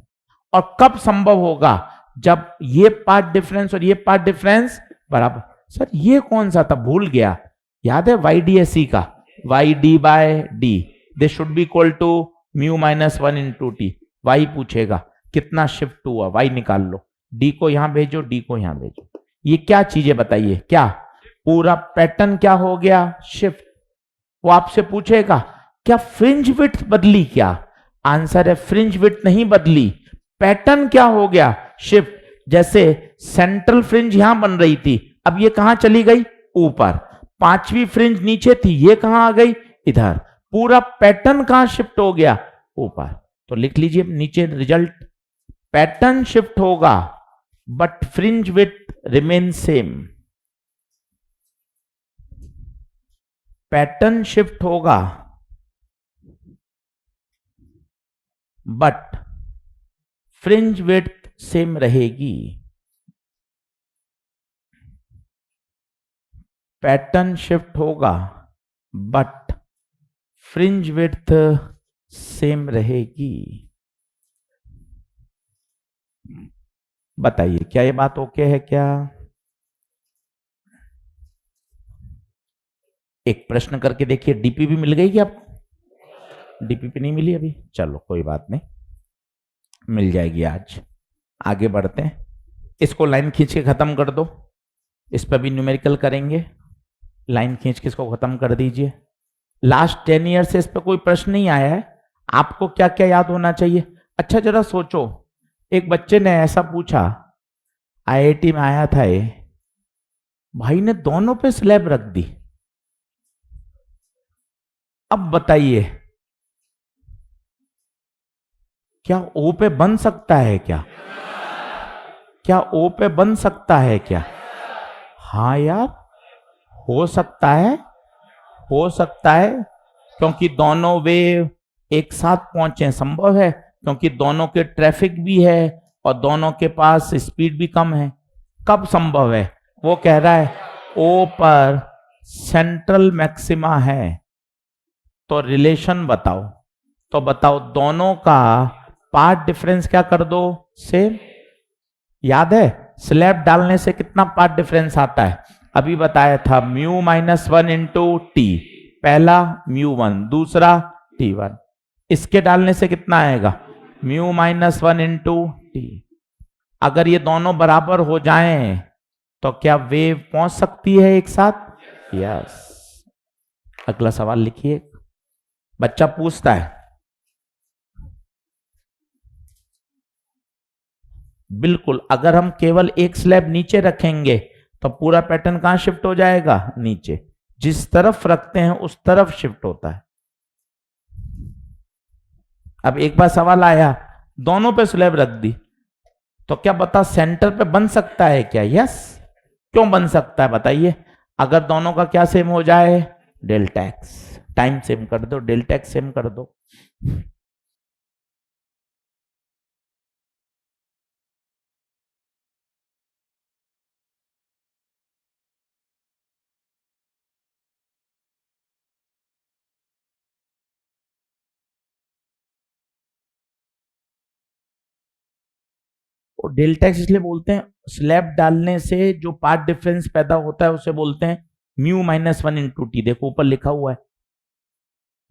और कब संभव होगा? जब ये पाथ डिफरेंस और ये पाथ डिफरेंस बराबर। सर ये कौन सा था, भूल गया। याद है YDSE का? YD by D, this should be equal to μ-1 into T. Y पूछेगा कितना शिफ्ट हुआ, वाई निकाल लो। डी को यहां भेजो, डी को यहां भेजो। ये क्या चीजें बताइए? क्या पूरा पैटर्न क्या हो गया? शिफ्ट। वो आपसे पूछेगा क्या फ्रिंज विड्थ बदली क्या? आंसर है फ्रिंज विड्थ नहीं बदली, पैटर्न क्या हो गया? शिफ्ट। जैसे सेंट्रल फ्रिंज यहां बन रही थी, अब ये कहां चली गई? ऊपर। 5वीं फ्रिंज नीचे थी, ये कहां आ गई? इधर। पूरा पैटर्न कहां शिफ्ट हो गया? ऊपर। तो लिख लीजिए नीचे रिजल्ट, पैटर्न शिफ्ट होगा but fringe width remain same. Pattern shift होगा बट फ्रिंज विड्थ सेम रहेगी। पैटर्न शिफ्ट होगा बट फ्रिंज विड्थ सेम रहेगी। बताइए क्या ये बात ओके है क्या? एक प्रश्न करके देखिए, डीपीपी मिल गई क्या? डीपीपी नहीं मिली अभी, चलो कोई बात नहीं, मिल जाएगी आज। आगे बढ़ते हैं, इसको लाइन खींच के खत्म कर दो, इस पर भी न्यूमेरिकल करेंगे। लाइन खींच के इसको खत्म कर दीजिए। लास्ट 10 ईयर से इस पर कोई प्रश्न नहीं आया है, आपको क्या क्या याद होना चाहिए? अच्छा जरा सोचो, एक बच्चे ने ऐसा पूछा, आईआईटी में आया था ये, भाई ने दोनों पे स्लैब रख दी। अब बताइए क्या ओ पे बन सकता है क्या? क्या ओ पे बन सकता है क्या? हाँ यार, हो सकता है, हो सकता है, क्योंकि दोनों वेव एक साथ पहुंचे संभव है, क्योंकि दोनों के ट्रैफिक भी है और दोनों के पास स्पीड भी कम है। कब संभव है? वो कह रहा है ओ पर सेंट्रल मैक्सिमा है, तो रिलेशन बताओ। तो बताओ दोनों का पार्ट डिफरेंस क्या कर दो, सेम। याद है स्लैब डालने से कितना पार्ट डिफरेंस आता है? अभी बताया था म्यू -1 इंटू टी, पहला μ1, दूसरा t1। इसके डालने से कितना आएगा? Mu -1 into T. अगर ये दोनों बराबर हो जाएं तो क्या वेव पहुंच सकती है एक साथ? यस। अगला सवाल लिखिए, बच्चा पूछता है, बिल्कुल अगर हम केवल एक स्लैब नीचे रखेंगे तो पूरा पैटर्न कहां शिफ्ट हो जाएगा? नीचे। जिस तरफ रखते हैं उस तरफ शिफ्ट होता है। अब एक बार सवाल आया, दोनों पे स्लैब रख दी, तो क्या बता सेंटर पे बन सकता है क्या? यस। क्यों बन सकता है बताइए? अगर दोनों का क्या सेम हो जाए? Delta x. टाइम सेम कर दो, डेल्टा एक्स सेम कर दो। और डेल्टा एक्स इसलिए बोलते हैं, स्लैब डालने से जो पार्ट डिफरेंस पैदा होता है उसे बोलते हैं म्यू -1 इंटू टी। देखो ऊपर लिखा हुआ है,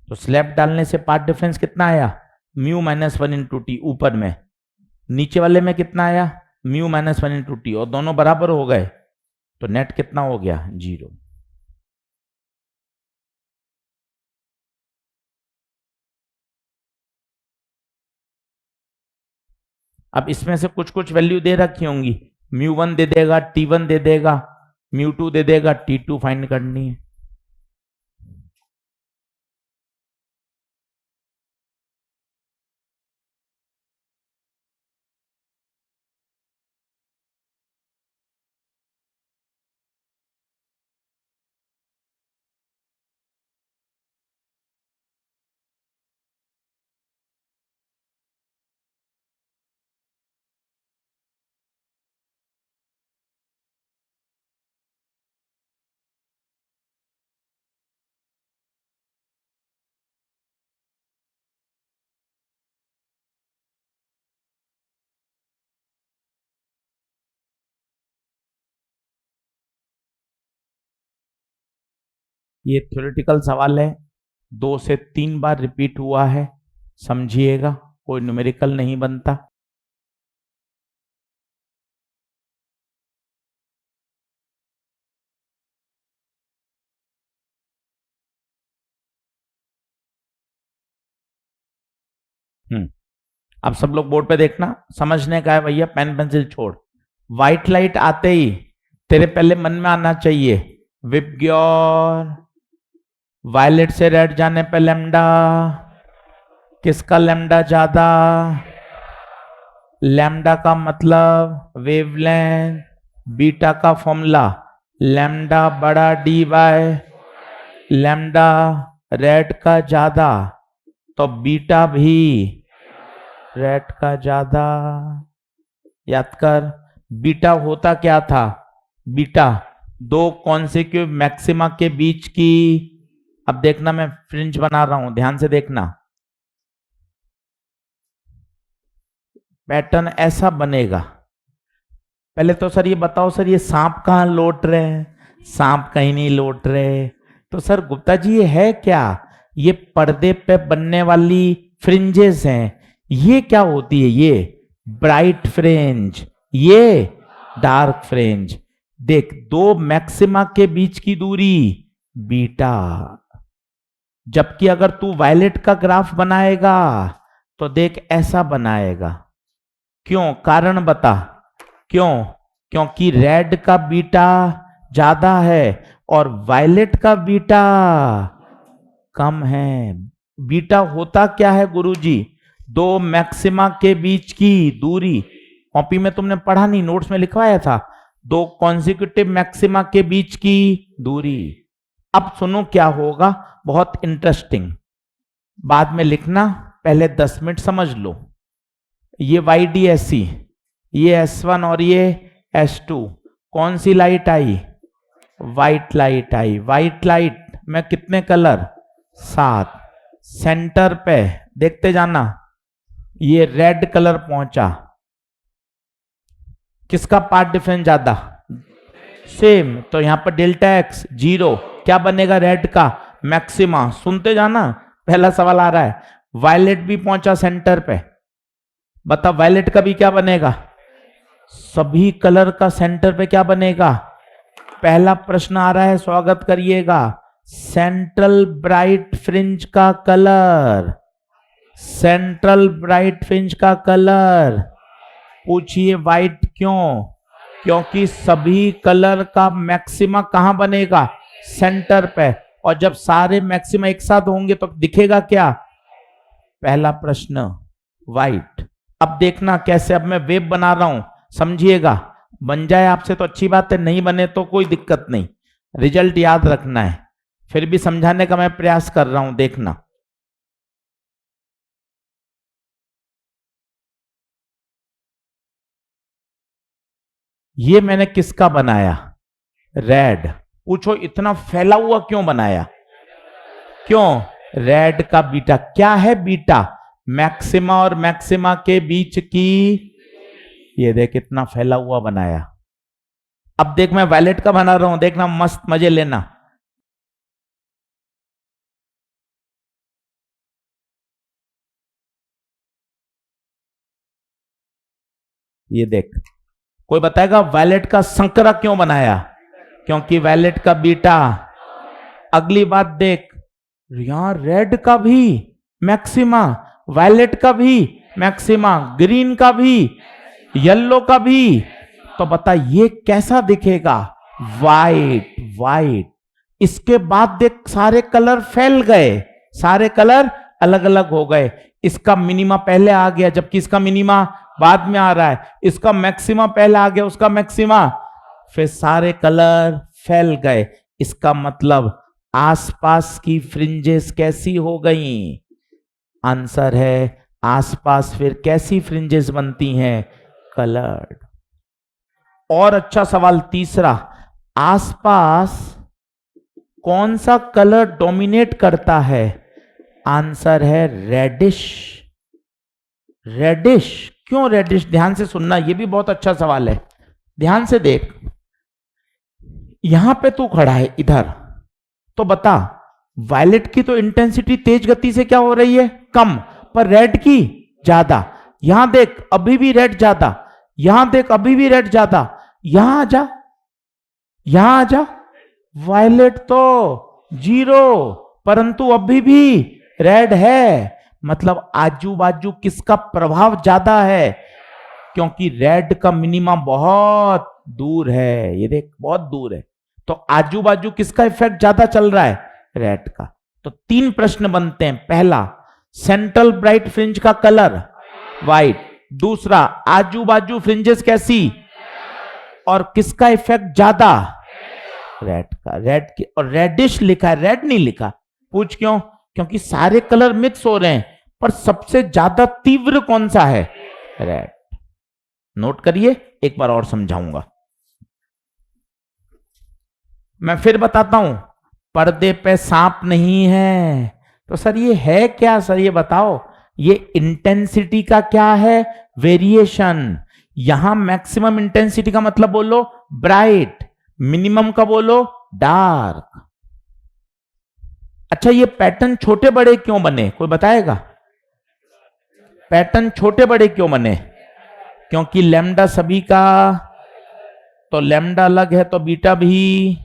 तो स्लैब डालने से पार्ट डिफरेंस कितना आया? म्यू -1 इंटू टी ऊपर में, नीचे वाले में कितना आया? म्यू -1 इंटू टी, और दोनों बराबर हो गए, तो नेट कितना हो गया? 0। अब इसमें से कुछ कुछ वैल्यू दे रखी होंगी, μ1 दे देगा, t1 दे देगा, μ2 दे देगा, t2 फाइंड करनी है। ये थ्योरेटिकल सवाल है, 2 से 3 बार रिपीट हुआ है, समझिएगा, कोई न्यूमेरिकल नहीं बनता। अब सब लोग बोर्ड पे देखना, समझने का है भैया, पेन पेंसिल छोड़। व्हाइट लाइट आते ही तेरे पहले मन में आना चाहिए विबग्योर, वायलेट से रेड जाने पे लैम्डा, किसका लैम्डा ज्यादा? लैम्डा का मतलब वेवलेंथ, बीटा का फॉर्मूला लैम्डा बड़ा डी बाय लैम्डा, रेड का ज्यादा तो बीटा भी रेड का ज्यादा। याद कर, बीटा होता क्या था? बीटा दो कॉन्सेक्यूटिव मैक्सिमा के बीच की, अब देखना मैं फ्रिंज बना रहा हूं, ध्यान से देखना, पैटर्न ऐसा बनेगा। पहले तो सर ये बताओ सर, ये सांप कहां लौट रहे हैं? सांप कहीं नहीं लौट रहे। तो सर गुप्ता जी ये है क्या? ये पर्दे पे बनने वाली फ्रिंजेस हैं। ये क्या होती है? ये ब्राइट फ्रिंज, ये डार्क फ्रिंज। देख, दो मैक्सिमा के बीच की दूरी बीटा, जबकि अगर तू वायलेट का ग्राफ बनाएगा तो देख ऐसा बनाएगा। क्यों? कारण बता। क्यों? क्योंकि रेड का बीटा ज्यादा है और वायलेट का बीटा कम है। बीटा होता क्या है गुरुजी? दो मैक्सिमा के बीच की दूरी। कॉपी में तुमने पढ़ा नहीं, नोट्स में लिखवाया था, दो कॉन्सिक्यूटिव मैक्सिमा के बीच की दूरी। अब सुनो क्या होगा, बहुत इंटरेस्टिंग, बाद में लिखना, पहले 10 मिनट समझ लो। ये YDSC, ये S1 और ये S2, कौन सी लाइट आई? व्हाइट लाइट आई। व्हाइट लाइट में कितने कलर? 7। सेंटर पे देखते जाना, ये रेड कलर पहुंचा, किसका पार्ट डिफरेंस ज्यादा? सेम, तो यहां पर डेल्टा एक्स 0, क्या बनेगा? रेड का मैक्सिमा। सुनते जाना, पहला सवाल आ रहा है। वायलेट भी पहुंचा सेंटर पे, बता वायलेट का भी क्या बनेगा? सभी कलर का सेंटर पे क्या बनेगा? पहला प्रश्न आ रहा है, स्वागत करिएगा। सेंट्रल ब्राइट फ्रिंज का कलर, सेंट्रल ब्राइट फ्रिंज का कलर पूछिए व्हाइट। क्यों? क्योंकि सभी कलर का मैक्सिमा कहां बनेगा? सेंटर पे। और जब सारे मैक्सिमा एक साथ होंगे तो दिखेगा क्या? पहला प्रश्न व्हाइट। अब देखना कैसे, अब मैं वेव बना रहा हूं, समझिएगा। बन जाए आपसे तो अच्छी बात है, नहीं बने तो कोई दिक्कत नहीं, रिजल्ट याद रखना है। फिर भी समझाने का मैं प्रयास कर रहा हूं, देखना। ये मैंने किसका बनाया? रेड। पूछो इतना फैला हुआ क्यों बनाया? क्यों? रेड का बीटा। क्या है बीटा? मैक्सिमा और मैक्सिमा के बीच की, ये देख इतना फैला हुआ बनाया। अब देख मैं वायलेट का बना रहा हूं, देखना मस्त मजे लेना। ये देख, कोई बताएगा वायलेट का संकरा क्यों बनाया? क्योंकि वायलेट का बीटा। अगली बात देख, यहां रेड का भी मैक्सिमा, वायलेट का भी मैक्सिमा, ग्रीन का भी, येलो का भी। तो बता ये कैसा दिखेगा? वाइट। वाइट। इसके बाद देख सारे कलर फैल गए, सारे कलर अलग अलग हो गए। इसका मिनिमा पहले आ गया, जबकि इसका मिनिमा बाद में आ रहा है। इसका मैक्सिमा पहले आ गया, उसका मैक्सिमा, फिर सारे कलर फैल गए। इसका मतलब आसपास की फ्रिंजेस कैसी हो गई? आंसर है आसपास फिर कैसी फ्रिंजेस बनती हैं? कलर्ड। और अच्छा सवाल तीसरा, आसपास कौन सा कलर डोमिनेट करता है? आंसर है रेडिश। रेडिश। क्यों रेडिश? ध्यान से सुनना, यह भी बहुत अच्छा सवाल है, ध्यान से देख। यहां पे तू खड़ा है इधर, तो बता वायलेट की तो इंटेंसिटी तेज गति से क्या हो रही है? कम, पर रेड की ज्यादा। यहां देख अभी भी रेड ज्यादा, यहां देख अभी भी रेड ज्यादा। यहां आ जा, यहां आ जा, वायलेट तो 0, परंतु अभी भी रेड है। मतलब आजू बाजू किसका प्रभाव ज्यादा है? क्योंकि रेड का मिनिमा बहुत दूर है, ये देख बहुत दूर है, तो आजू बाजू किसका इफेक्ट ज्यादा चल रहा है? रेड का। तो 3 प्रश्न बनते हैं। पहला, सेंट्रल ब्राइट फ्रिंज का कलर व्हाइट। दूसरा, आजू बाजू फ्रिंजेस कैसी और किसका इफेक्ट ज्यादा? रेड का। रेड की, और रेडिश लिखा है, रेड नहीं लिखा। पूछ क्यों? क्योंकि सारे कलर मिक्स हो रहे हैं, पर सबसे ज्यादा तीव्र कौन सा है? रेड। नोट करिए, एक बार और समझाऊंगा। मैं फिर बताता हूं, पर्दे पे सांप नहीं है। तो सर ये है क्या सर, ये बताओ। ये इंटेंसिटी का क्या है, वेरिएशन। यहां मैक्सिमम इंटेंसिटी का मतलब बोलो ब्राइट, मिनिमम का बोलो डार्क। अच्छा, ये पैटर्न छोटे बड़े क्यों बने, कोई बताएगा? पैटर्न छोटे बड़े क्यों बने? क्योंकि लैम्डा सभी का, तो लैम्डा अलग है तो बीटा भी।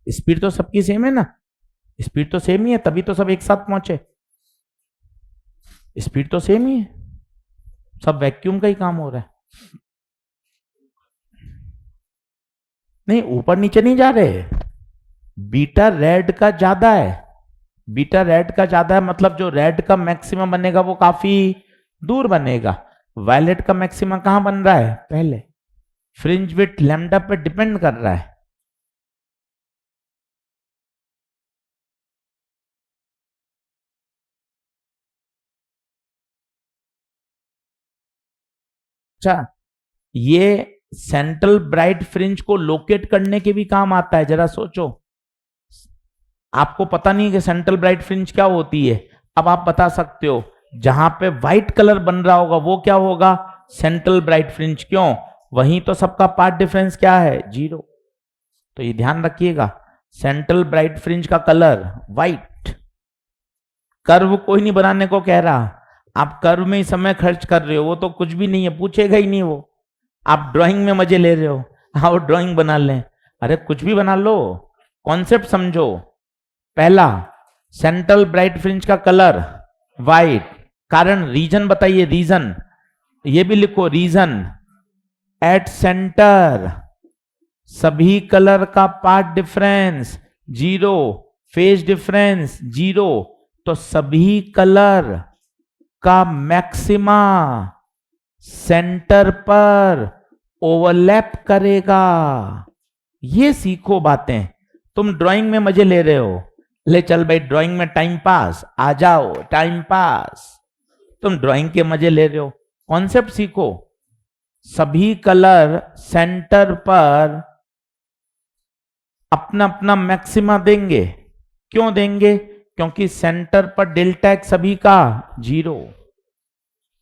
स्पीड तो सबकी सेम है ना, स्पीड तो सेम ही है, तभी तो सब एक साथ पहुंचे। स्पीड तो सेम ही है, सब वैक्यूम का ही काम हो रहा है। नहीं, ऊपर नीचे नहीं जा रहे। बीटा रेड का ज्यादा है, बीटा रेड का ज्यादा है, मतलब जो रेड का मैक्सिमम बनेगा वो काफी दूर बनेगा। वायलेट का मैक्सिमम कहां बन रहा है, पहले। फ्रिंज विड्थ लैम्डा पे डिपेंड कर रहा है। अच्छा, ये सेंट्रल ब्राइट फ्रिंज को लोकेट करने के भी काम आता है, जरा सोचो। आपको पता नहीं कि सेंट्रल ब्राइट फ्रिंज क्या होती है, अब आप बता सकते हो। जहां पे व्हाइट कलर बन रहा होगा वो क्या होगा, सेंट्रल ब्राइट फ्रिंज। क्यों? वहीं तो सबका पार्ट डिफरेंस क्या है, 0। तो ये ध्यान रखिएगा, सेंट्रल ब्राइट फ्रिंज का कलर व्हाइट। कर्व कोई नहीं बनाने को कह रहा, आप कर्व में ही समय खर्च कर रहे हो, वो तो कुछ भी नहीं है, पूछेगा ही नहीं वो। आप ड्राइंग में मजे ले रहे हो, आओ ड्राइंग बना लें। अरे कुछ भी बना लो, कॉन्सेप्ट समझो। पहला, सेंट्रल ब्राइट फ्रिंज का कलर व्हाइट, कारण रीजन बताइए, रीजन ये भी लिखो, रीजन एट सेंटर सभी कलर का पार्ट डिफरेंस 0, फेज डिफरेंस 0, तो सभी कलर का मैक्सिमा सेंटर पर ओवरलैप करेगा। ये सीखो बातें। तुम ड्राइंग में मजे ले रहे हो, ले चल भाई ड्राइंग में टाइम पास, आ जाओ टाइम पास। तुम ड्राइंग के मजे ले रहे हो, कॉन्सेप्ट सीखो। सभी कलर सेंटर पर अपना अपना मैक्सिमा देंगे। क्यों देंगे? क्योंकि सेंटर पर डेल्टा एक्स सभी का 0।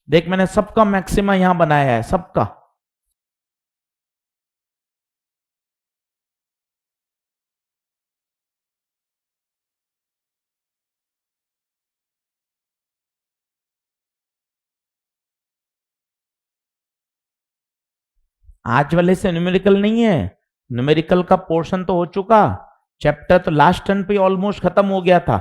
देख, मैंने सबका मैक्सिमा यहां बनाया है, सबका। आज वाले से न्यूमेरिकल नहीं है, न्यूमेरिकल का पोर्शन तो हो चुका, चैप्टर तो लास्ट टर्न पे ऑलमोस्ट खत्म हो गया था।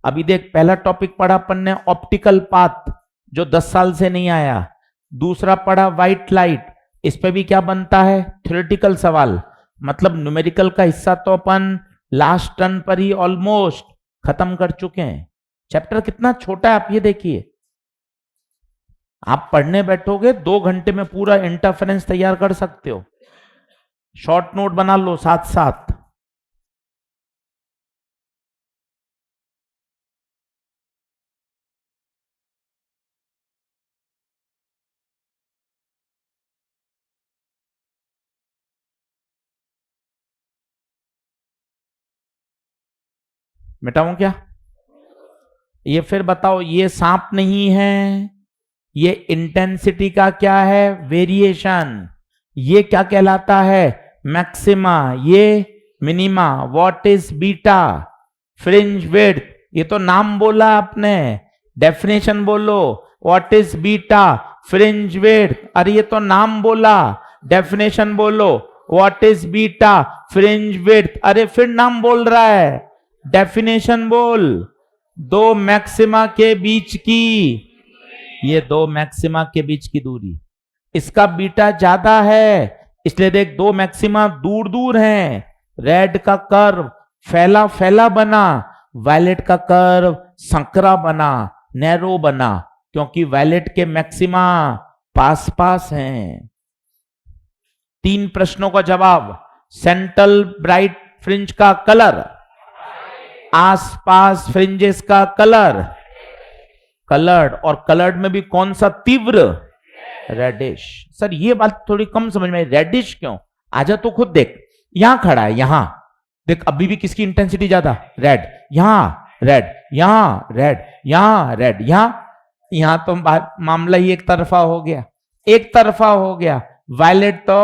अभी देख, पहला टॉपिक पढ़ा अपन ने ऑप्टिकल पाथ, जो 10 साल से नहीं आया। दूसरा पढ़ा व्हाइट लाइट, इस पे भी क्या बनता है, थ्योरेटिकल सवाल। मतलब न्यूमेरिकल का हिस्सा तो अपन लास्ट टर्न पर ही ऑलमोस्ट खत्म कर चुके हैं। चैप्टर कितना छोटा है आप ये देखिए। आप पढ़ने बैठोगे 2 घंटे में पूरा इंटरफेरेंस तैयार कर सकते हो। शॉर्ट नोट बना लो साथ साथ। मिटाऊं क्या? ये फिर बताओ, ये सांप नहीं है, ये इंटेंसिटी का क्या है, वेरिएशन। ये क्या कहलाता है, मैक्सिमा, ये minima. What is beta? Fringe width. ये तो नाम बोला आपने, डेफिनेशन बोलो। What is beta? Fringe width. अरे ये तो नाम बोला, डेफिनेशन बोलो। What is beta? Fringe width. अरे फिर नाम बोल रहा है, डेफिनेशन बोल। दो मैक्सिमा के बीच की, ये दो मैक्सिमा के बीच की दूरी, इसका बीटा ज्यादा है, इसलिए देख दो मैक्सिमा दूर दूर हैं। रेड का कर्व फैला फैला बना, वायलेट का कर्व संकरा बना, नैरो बना, क्योंकि वायलेट के मैक्सिमा पास पास हैं। 3 प्रश्नों का जवाब, सेंट्रल ब्राइट फ्रिंज का कलर, आसपास फ्रिंजेस का कलर, कलर्ड, और कलर्ड में भी कौन सा तीव्र, रेडिश। सर ये बात थोड़ी कम समझ में आई, रेडिश क्यों? आजा तो खुद देख, यहां खड़ा है, यहां देख, अभी भी किसकी इंटेंसिटी ज्यादा, रेड, यहां रेड, यहां रेड, यहां रेड, यहां तो मामला ही एक तरफा हो गया, एक तरफा हो गया। वायलेट तो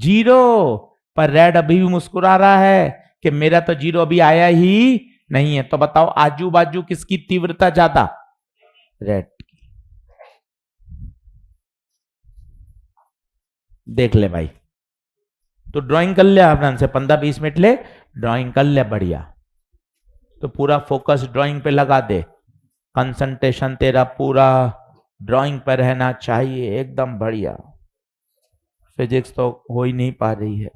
0, पर रेड अभी भी मुस्कुरा रहा है कि मेरा तो 0 अभी आया ही नहीं है। तो बताओ आजू बाजू किसकी तीव्रता ज्यादा, रेड। देख ले भाई, तो ड्राइंग कर ले आपने से 15-20 मिनट ले ड्राइंग कर ले, बढ़िया। तो पूरा फोकस ड्राइंग पे लगा दे, कंसंट्रेशन तेरा पूरा ड्राइंग पर रहना चाहिए, एकदम बढ़िया। फिजिक्स तो हो ही नहीं पा रही है।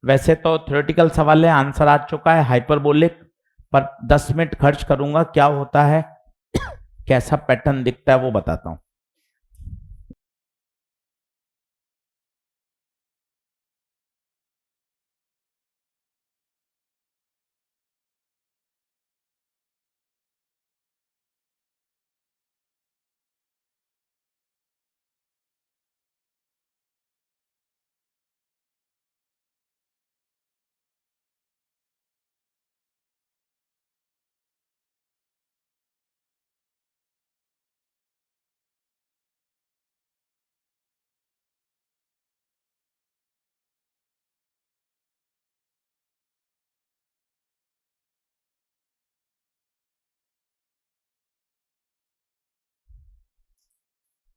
वैसे तो थ्योरेटिकल सवाल है, आंसर आ चुका है हाइपरबोलिक, पर 10 मिनट खर्च करूंगा, क्या होता है कैसा पैटर्न दिखता है वो बताता हूं।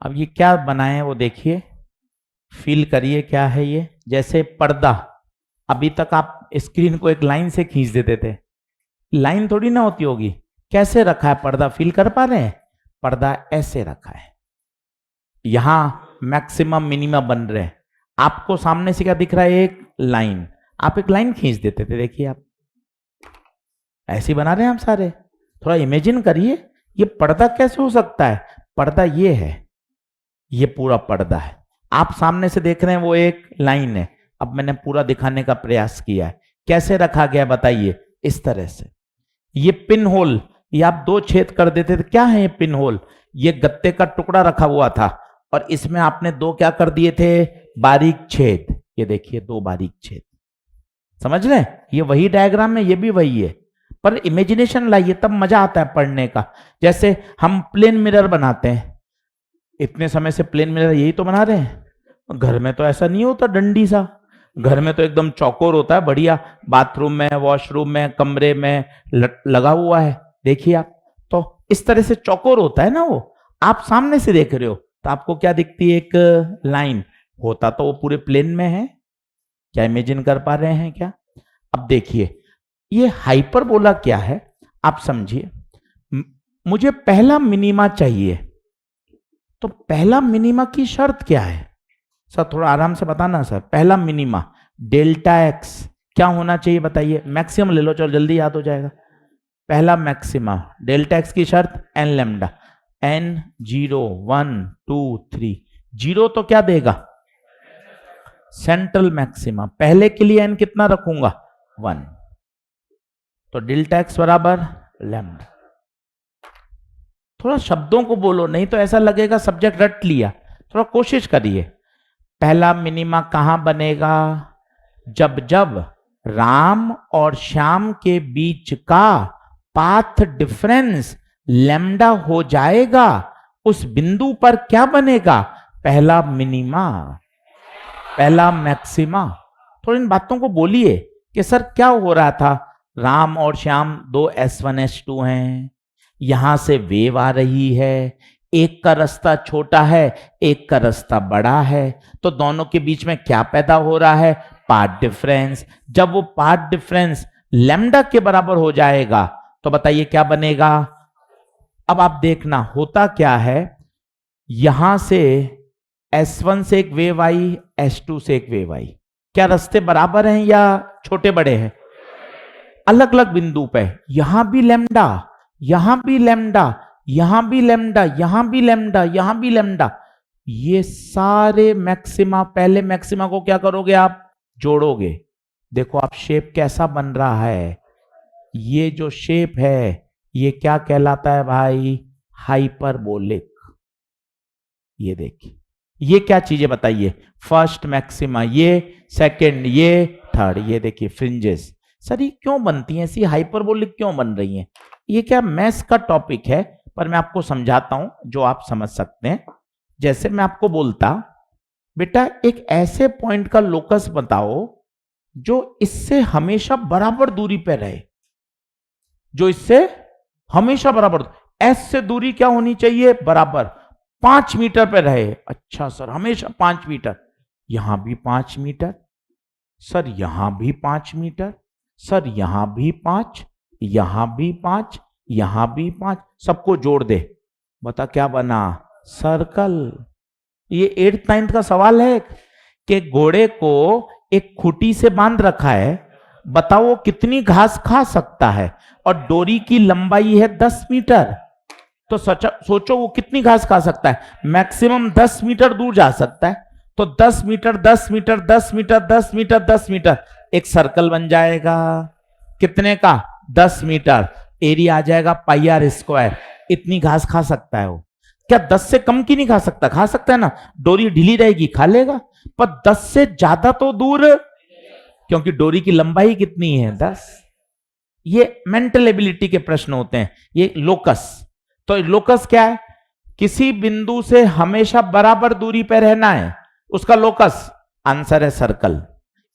अब ये क्या बनाए वो देखिए, फील करिए क्या है ये। जैसे पर्दा, अभी तक आप स्क्रीन को एक लाइन से खींच देते थे, लाइन थोड़ी ना होती होगी, कैसे रखा है पर्दा, फील कर पा रहे हैं? पर्दा ऐसे रखा है, यहां मैक्सिमम मिनिमम बन रहे हैं, आपको सामने से क्या दिख रहा है, एक लाइन, आप एक लाइन खींच देते थे, देखिए आप ऐसे बना रहे हैं हम सारे। थोड़ा इमेजिन करिए ये पर्दा कैसे हो सकता है। पर्दा ये है, ये पूरा पर्दा है, आप सामने से देख रहे हैं वो एक लाइन है। अब मैंने पूरा दिखाने का प्रयास किया है, कैसे रखा गया बताइए, इस तरह से। ये पिन होल, ये आप 2 छेद कर देते थे, क्या है ये पिन होल, ये गत्ते का टुकड़ा रखा हुआ था और इसमें आपने 2 क्या कर दिए थे, बारीक छेद। ये देखिए 2 बारीक छेद, समझ रहे हैं? ये वही डायग्राम है, ये भी वही है, पर इमेजिनेशन लाइए तब मजा आता है पढ़ने का। जैसे हम प्लेन मिरर बनाते हैं, इतने समय से प्लेन मिरर यही तो बना रहे हैं, घर में तो ऐसा नहीं होता डंडी सा, घर में तो एकदम चौकोर होता है, बढ़िया, बाथरूम में, वॉशरूम में, कमरे में लगा हुआ है, देखिए आप, तो इस तरह से चौकोर होता है ना वो। आप सामने से देख रहे हो तो आपको क्या दिखती है, एक लाइन, होता तो वो पूरे प्लेन में है, क्या इमेजिन कर पा रहे हैं क्या? अब देखिए ये हाइपरबोला क्या है, आप समझिए। मुझे पहला मिनीमा चाहिए, तो पहला मिनीमा की शर्त क्या है सर, थोड़ा आराम से बताना सर। पहला मिनीमा डेल्टा एक्स क्या होना चाहिए बताइए, मैक्सिमम ले लो, चलो जल्दी याद हो जाएगा। पहला मैक्सिमा डेल्टा एक्स की शर्त एन लैम्डा, एन 0 1 2 3, 0 तो क्या देगा, सेंट्रल मैक्सिमा। पहले के लिए एन कितना रखूंगा, 1, तो डेल्टा एक्स बराबर लैम्डा। थोड़ा शब्दों को बोलो, नहीं तो ऐसा लगेगा सब्जेक्ट रट लिया। थोड़ा कोशिश करिए। पहला मिनिमा कहां बनेगा? जब जब राम और श्याम के बीच का पाथ डिफरेंस लैम्डा हो जाएगा, उस बिंदु पर क्या बनेगा? पहला मिनिमा, पहला मैक्सिमा। थोड़ी इन बातों को बोलिए कि सर क्या हो रहा था। राम और श्याम दो S1 S2 हैं, यहां से वेव आ रही है, एक का रास्ता छोटा है, एक का रास्ता बड़ा है, तो दोनों के बीच में क्या पैदा हो रहा है? Path difference. जब वो पाथ डिफरेंस लैम्डा के बराबर हो जाएगा तो बताइए क्या बनेगा? अब आप देखना होता क्या है, यहां से S1 से एक वेव आई, S2 से एक वेव आई, क्या रास्ते बराबर हैं या छोटे बड़े हैं? अलग अलग बिंदु पे। यहां भी लैम्डा, यहां भी लैम्डा, यहां भी लैम्डा, यहां भी लैम्डा, यहां भी लैम्डा। ये सारे मैक्सिमा, पहले मैक्सिमा को क्या करोगे आप? जोड़ोगे। देखो आप शेप कैसा बन रहा है। ये जो शेप है ये क्या कहलाता है भाई? हाइपरबोलिक। ये देखिए, ये क्या चीजें बताइए? फर्स्ट मैक्सिमा, ये सेकंड, ये थर्ड, ये देखिए फ्रिंजेस। सर ये क्यों बनती हैं ऐसी हाइपरबोलिक, क्यों बन रही हैं? ये क्या मैथ्स का टॉपिक है, पर मैं आपको समझाता हूं जो आप समझ सकते हैं। जैसे मैं आपको बोलता, बेटा एक ऐसे पॉइंट का लोकस बताओ जो इससे हमेशा बराबर दूरी पे रहे, जो इससे हमेशा बराबर। एस से दूरी क्या होनी चाहिए? बराबर, 5 मीटर पे रहे। अच्छा सर हमेशा 5 मीटर। यहां भी 5 मीटर, सर यहां भी 5 मीटर, सर यहां भी 5, यहां भी 5, यहां भी 5, सबको जोड़ दे, बता क्या बना? सर्कल। ये 8th 9th का सवाल है कि घोड़े को एक खूंटी से बांध रखा है, बताओ वो कितनी घास खा सकता है, और डोरी की लंबाई है 10 मीटर। तो सोचो वो कितनी घास खा सकता है? मैक्सिमम 10 मीटर दूर जा सकता है। तो 10 metre, 10 metre, 10 metre, 10 metre, 10 metre, एक सर्कल बन जाएगा। कितने का? 10 मीटर। एरिया आ जाएगा πr²। इतनी घास खा सकता है वो। क्या 10 से कम की नहीं खा सकता? खा सकता है ना, डोरी ढीली रहेगी खा लेगा। पर 10 से ज्यादा तो दूर, क्योंकि डोरी की लंबाई कितनी है? 10। ये मेंटल एबिलिटी के प्रश्न होते हैं। ये लोकस। तो लोकस क्या है? किसी बिंदु से हमेशा बराबर दूरी पर रहना है, उसका लोकस। आंसर है सर्कल।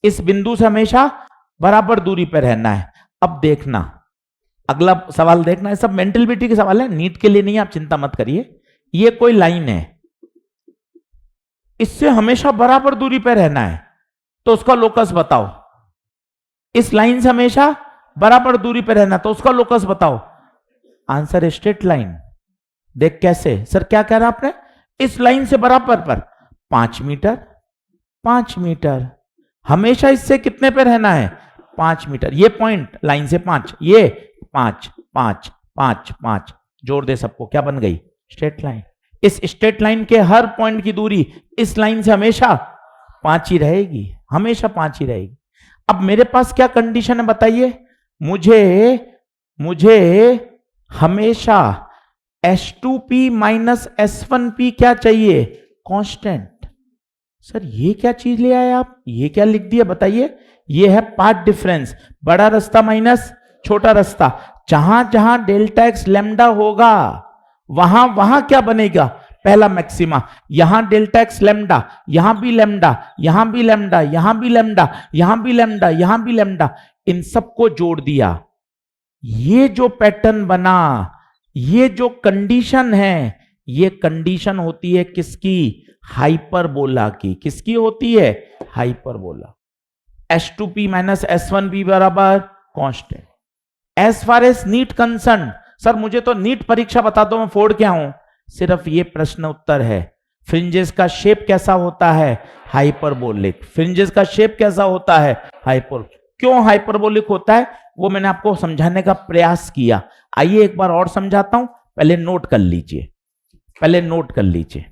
इस बिंदु से हमेशा बराबर दूरी पर रहना है। अब देखना अगला सवाल, देखना ये सब मेंटल एबिलिटी के सवाल है, नीट के लिए नहीं, आप चिंता मत करिए। ये कोई लाइन है, इससे हमेशा बराबर दूरी पर रहना है, तो उसका लोकस बताओ। इस लाइन से हमेशा बराबर दूरी पर रहना, तो उसका लोकस बताओ। आंसर है स्ट्रेट लाइन। देख कैसे? सर क्या कह रहा आपने? इस लाइन से बराबर पर 5 मीटर, 5 मीटर, हमेशा इससे कितने पे रहना है? 5 मीटर। ये पॉइंट लाइन से 5, ये 5, 5, 5, 5, जोड़ दे सबको, क्या बन गई? Straight line. इस स्ट्रेट लाइन के हर पॉइंट की दूरी इस लाइन से हमेशा 5 ही रहेगी, हमेशा 5 ही रहेगी। अब मेरे पास क्या कंडीशन है बताइए? मुझे हमेशा S2P माइनस S1P क्या चाहिए? कांस्टेंट। सर ये क्या चीज ले आए आप? ये क्या लिख दिया बताइए? ये है पाथ डिफरेंस, बड़ा रास्ता माइनस छोटा रास्ता। जहां जहां डेल्टा एक्स लैम्डा होगा वहां वहां क्या बनेगा? पहला मैक्सिमा। यहां डेल्टा एक्स लैम्डा, यहां भी लैम्डा, यहां भी लैम्डा, यहां भी लैम्डा, यहां भी लैम्डा, यहां भी लैम्डा, इन सबको जोड़ दिया। ये जो पैटर्न बना, ये जो कंडीशन है, ये कंडीशन होती है किसकी? हाइपरबोला की। किसकी होती है? हाइपरबोला। S2P माइनस S1P बराबर constant. As far as NEET concern, sir मुझे तो नीट परीक्षा बता दो मैं फोड़ क्या हूं, सिर्फ ये प्रश्न उत्तर है। फ्रिंजेस का शेप कैसा होता है? हाइपरबोलिक। फ्रिंजेस का शेप कैसा होता है? हाइपर। क्यों हाइपरबोलिक होता है वो मैंने आपको समझाने का प्रयास किया। आइए एक बार और समझाता हूं, पहले नोट कर लीजिए, पहले नोट कर लीजिए।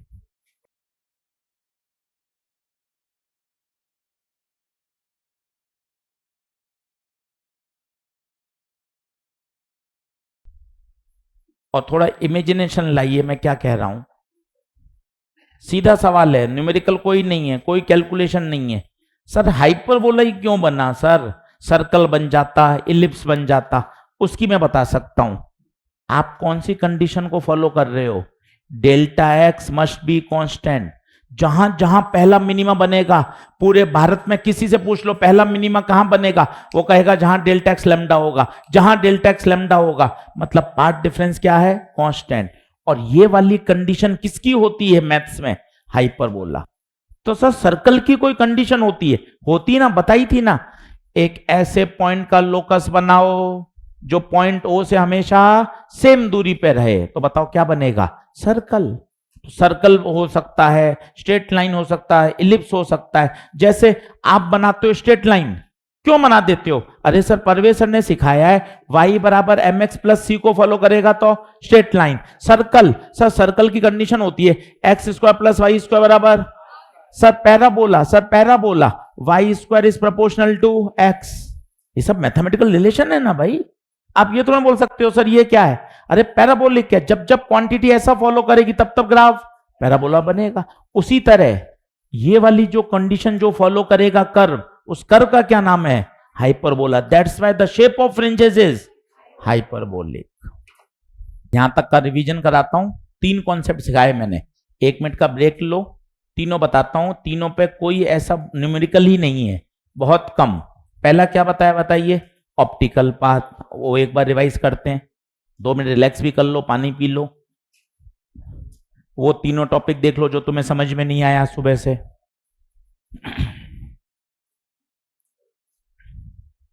और थोड़ा इमेजिनेशन लाइए मैं क्या कह रहा हूं। सीधा सवाल है, न्यूमेरिकल कोई नहीं है, कोई कैलकुलेशन नहीं है। सर हाइपरबोला ही क्यों बना सर? सर्कल बन जाता, इलिप्स बन जाता, उसकी मैं बता सकता हूं। आप कौन सी कंडीशन को फॉलो कर रहे हो? Delta x must be constant. जहां जहां पहला मिनिमा बनेगा, पूरे भारत में किसी से पूछ लो पहला मिनिमा कहां बनेगा, वो कहेगा जहां डेल्टा एक्स लैम्डा होगा, जहां डेल्टा एक्स लैम्डा होगा। मतलब पार्ट डिफरेंस क्या है? कांस्टेंट। और ये वाली कंडीशन किसकी होती है मैथ्स में? हाइपरबोला। तो सर सर्कल की कोई कंडीशन होती है? होती ना, बताई थी ना। एक ऐसे पॉइंट का लोकस बनाओ जो पॉइंट ओ से हमेशा सेम दूरी पे रहे, तो बताओ क्या बनेगा? सर्कल। सर्कल हो सकता है, स्ट्रेट लाइन हो सकता है, इलिप्स हो सकता है। जैसे आप बनाते हो स्ट्रेट लाइन, क्यों बना देते हो? अरे सर परवेज सर ने सिखाया है y बराबर mx प्लस सी को फॉलो करेगा तो straight line. Circle, sir circle की कंडीशन होती है X square plus Y square बराबर, sir parabola, sir parabola Y square is proportional to X. ये सब मैथमेटिकल रिलेशन है ना भाई। आप ये तो नहीं बोल सकते हो सर ये क्या है? अरे पैराबोलिक क्या? जब जब क्वांटिटी ऐसा फॉलो करेगी तब तब ग्राफ पैराबोला बनेगा। उसी तरह ये वाली जो कंडीशन जो फॉलो करेगा कर्व, उस कर्व का क्या नाम है? Hyperbola. That's why the shape of fringes is hyperbolic. यहां तक का रिवीजन कराता हूं। 3 कॉन्सेप्ट सिखाए मैंने, 1 मिनट का ब्रेक लो, तीनों बताता हूं। तीनों पे कोई ऐसा न्यूमेरिकल ही नहीं है, बहुत कम। पहला क्या बताया बताइए? Optical path. वो एक बार रिवाइज करते हैं, 2 मिनट रिलैक्स भी कर लो, पानी पी लो। वो तीनों टॉपिक देख लो जो तुम्हें समझ में नहीं आया सुबह से।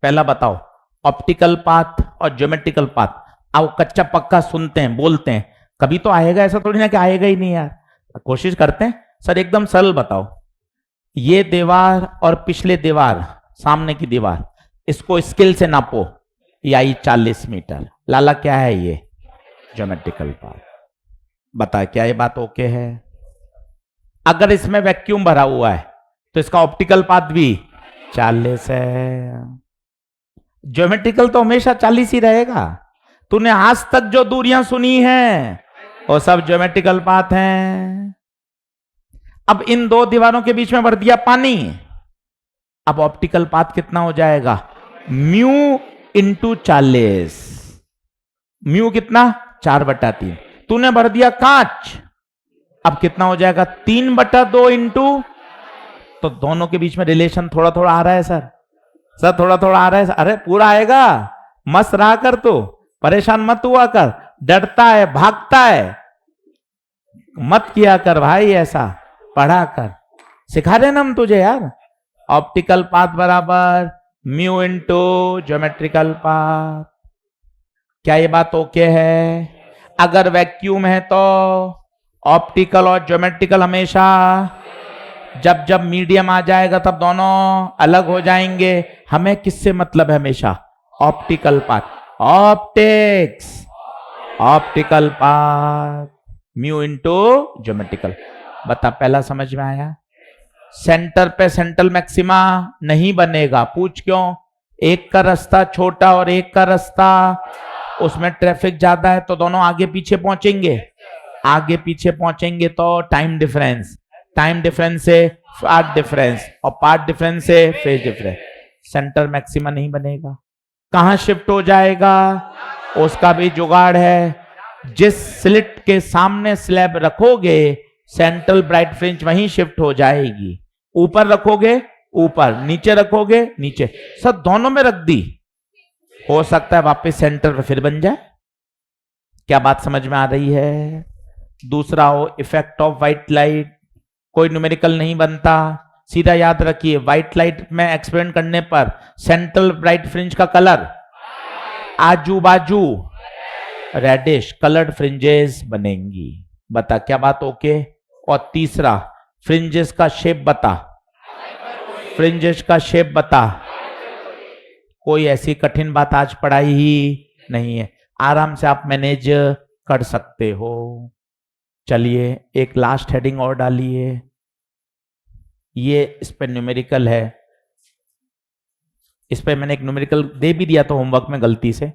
पहला बताओ, ऑप्टिकल पाथ और ज्योमेट्रिकल पाथ। अब कच्चा पक्का सुनते हैं, बोलते हैं, कभी तो आएगा, ऐसा थोड़ी ना कि आएगा ही नहीं यार। कोशिश करते हैं। सर एकदम सरल बताओ, ये दीवार और पिछले दीवार, सामने की दीवार, इसको स्केल से नापो, ये आई 40 मीटर। लाला क्या है ये? Geometrical path. बता क्या ये बात ओके है? अगर इसमें वैक्यूम भरा हुआ है तो इसका ऑप्टिकल पाथ भी 40 है। ज्योमेट्रिकल तो हमेशा 40 ही रहेगा। तूने आज तक जो दूरियां सुनी हैं वो सब ज्योमेट्रिकल पाथ हैं। अब इन 2 दीवारों के बीच में भर दिया पानी, अब ऑप्टिकल पाथ कितना हो जाएगा? Mu into 40। म्यू कितना? 4/3। तूने भर दिया कांच, अब कितना हो जाएगा? 3/2 इंटू। तो दोनों के बीच में रिलेशन थोड़ा थोड़ा आ रहा है सर, सर थोड़ा थोड़ा आ रहा है। अरे पूरा आएगा, मस्त रहा कर, तो परेशान मत हुआ कर। डरता है, भागता है, मत किया कर भाई ऐसा, पढ़ा कर। सिखा रहे ना हम तुझे यार। ऑप्टिकल पाथ बराबर म्यू इंटू ज्योमेट्रिकल पाथ। क्या ये बात ओके है? अगर वैक्यूम है तो ऑप्टिकल और ज्योमेट्रिकल हमेशा, जब जब मीडियम आ जाएगा तब दोनों अलग हो जाएंगे। हमें किससे मतलब है? हमेशा optical path. Optics, optical path, mu into geometrical. बता पहला समझ में आया? सेंटर पे सेंट्रल मैक्सिमा नहीं बनेगा। पूछ क्यों? एक का रास्ता छोटा और एक का रास्ता, उसमें ट्रैफिक ज्यादा है तो दोनों आगे पीछे पहुंचेंगे। आगे पीछे पहुंचेंगे तो टाइम डिफरेंस, टाइम डिफरेंस से पाथ डिफरेंस, और पाथ डिफरेंस से फेज डिफरेंस। सेंटर मैक्सिमा नहीं बनेगा। कहां शिफ्ट हो जाएगा? उसका भी जुगाड़ है। जिस स्लिट के सामने स्लैब रखोगे, सेंट्रल ब्राइट फ्रिंज वहीं शिफ्ट हो जाएगी। ऊपर रखोगे ऊपर, नीचे रखोगे नीचे। सब दोनों में रख दी, हो सकता है वापस सेंटर पे फिर बन जाए। क्या बात समझ में आ रही है? दूसरा हो इफेक्ट ऑफ व्हाइट लाइट। कोई न्यूमेरिकल नहीं बनता, सीधा याद रखिए। व्हाइट लाइट में एक्सपेरिमेंट करने पर सेंट्रल ब्राइट फ्रिंज का कलर, आजू बाजू रेडिश कलर्ड फ्रिंजेस बनेंगी। बता क्या बात ओके? और तीसरा, फ्रिंजेस का शेप बता, फ्रिंजेस का शेप बता। कोई ऐसी कठिन बात आज पढ़ाई ही नहीं है, आराम से आप मैनेज कर सकते हो। चलिए एक लास्ट हेडिंग और डालिए, ये इस पे न्यूमेरिकल है। इस पे मैंने एक न्यूमेरिकल दे भी दिया था होमवर्क में गलती से।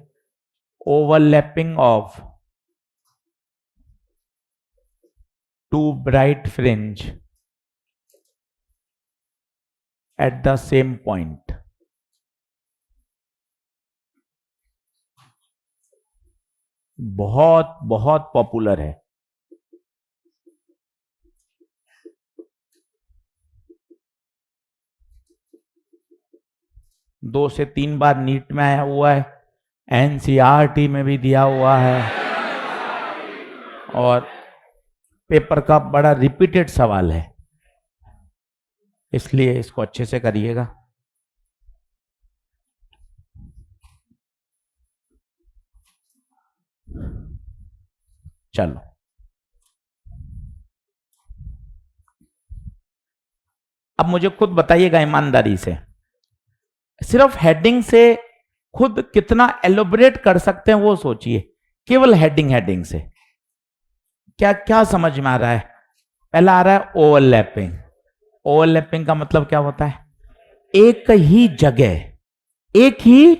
Overlapping of two bright fringe at the same point. बहुत बहुत पॉपुलर है। दो से तीन बार नीट में आया हुआ है, एनसीईआरटी में भी दिया हुआ है, और पेपर का बड़ा रिपीटेड सवाल है, इसलिए इसको अच्छे से करिएगा। चलो, अब मुझे खुद बताइएगा ईमानदारी से, सिर्फ हेडिंग से खुद कितना एलोबरेट कर सकते हैं वो सोचिए। केवल हेडिंग से क्या क्या समझ में आ रहा है? पहला आ रहा है ओवरलैपिंग। ओवरलैपिंग का मतलब क्या होता है? एक ही जगह, एक ही,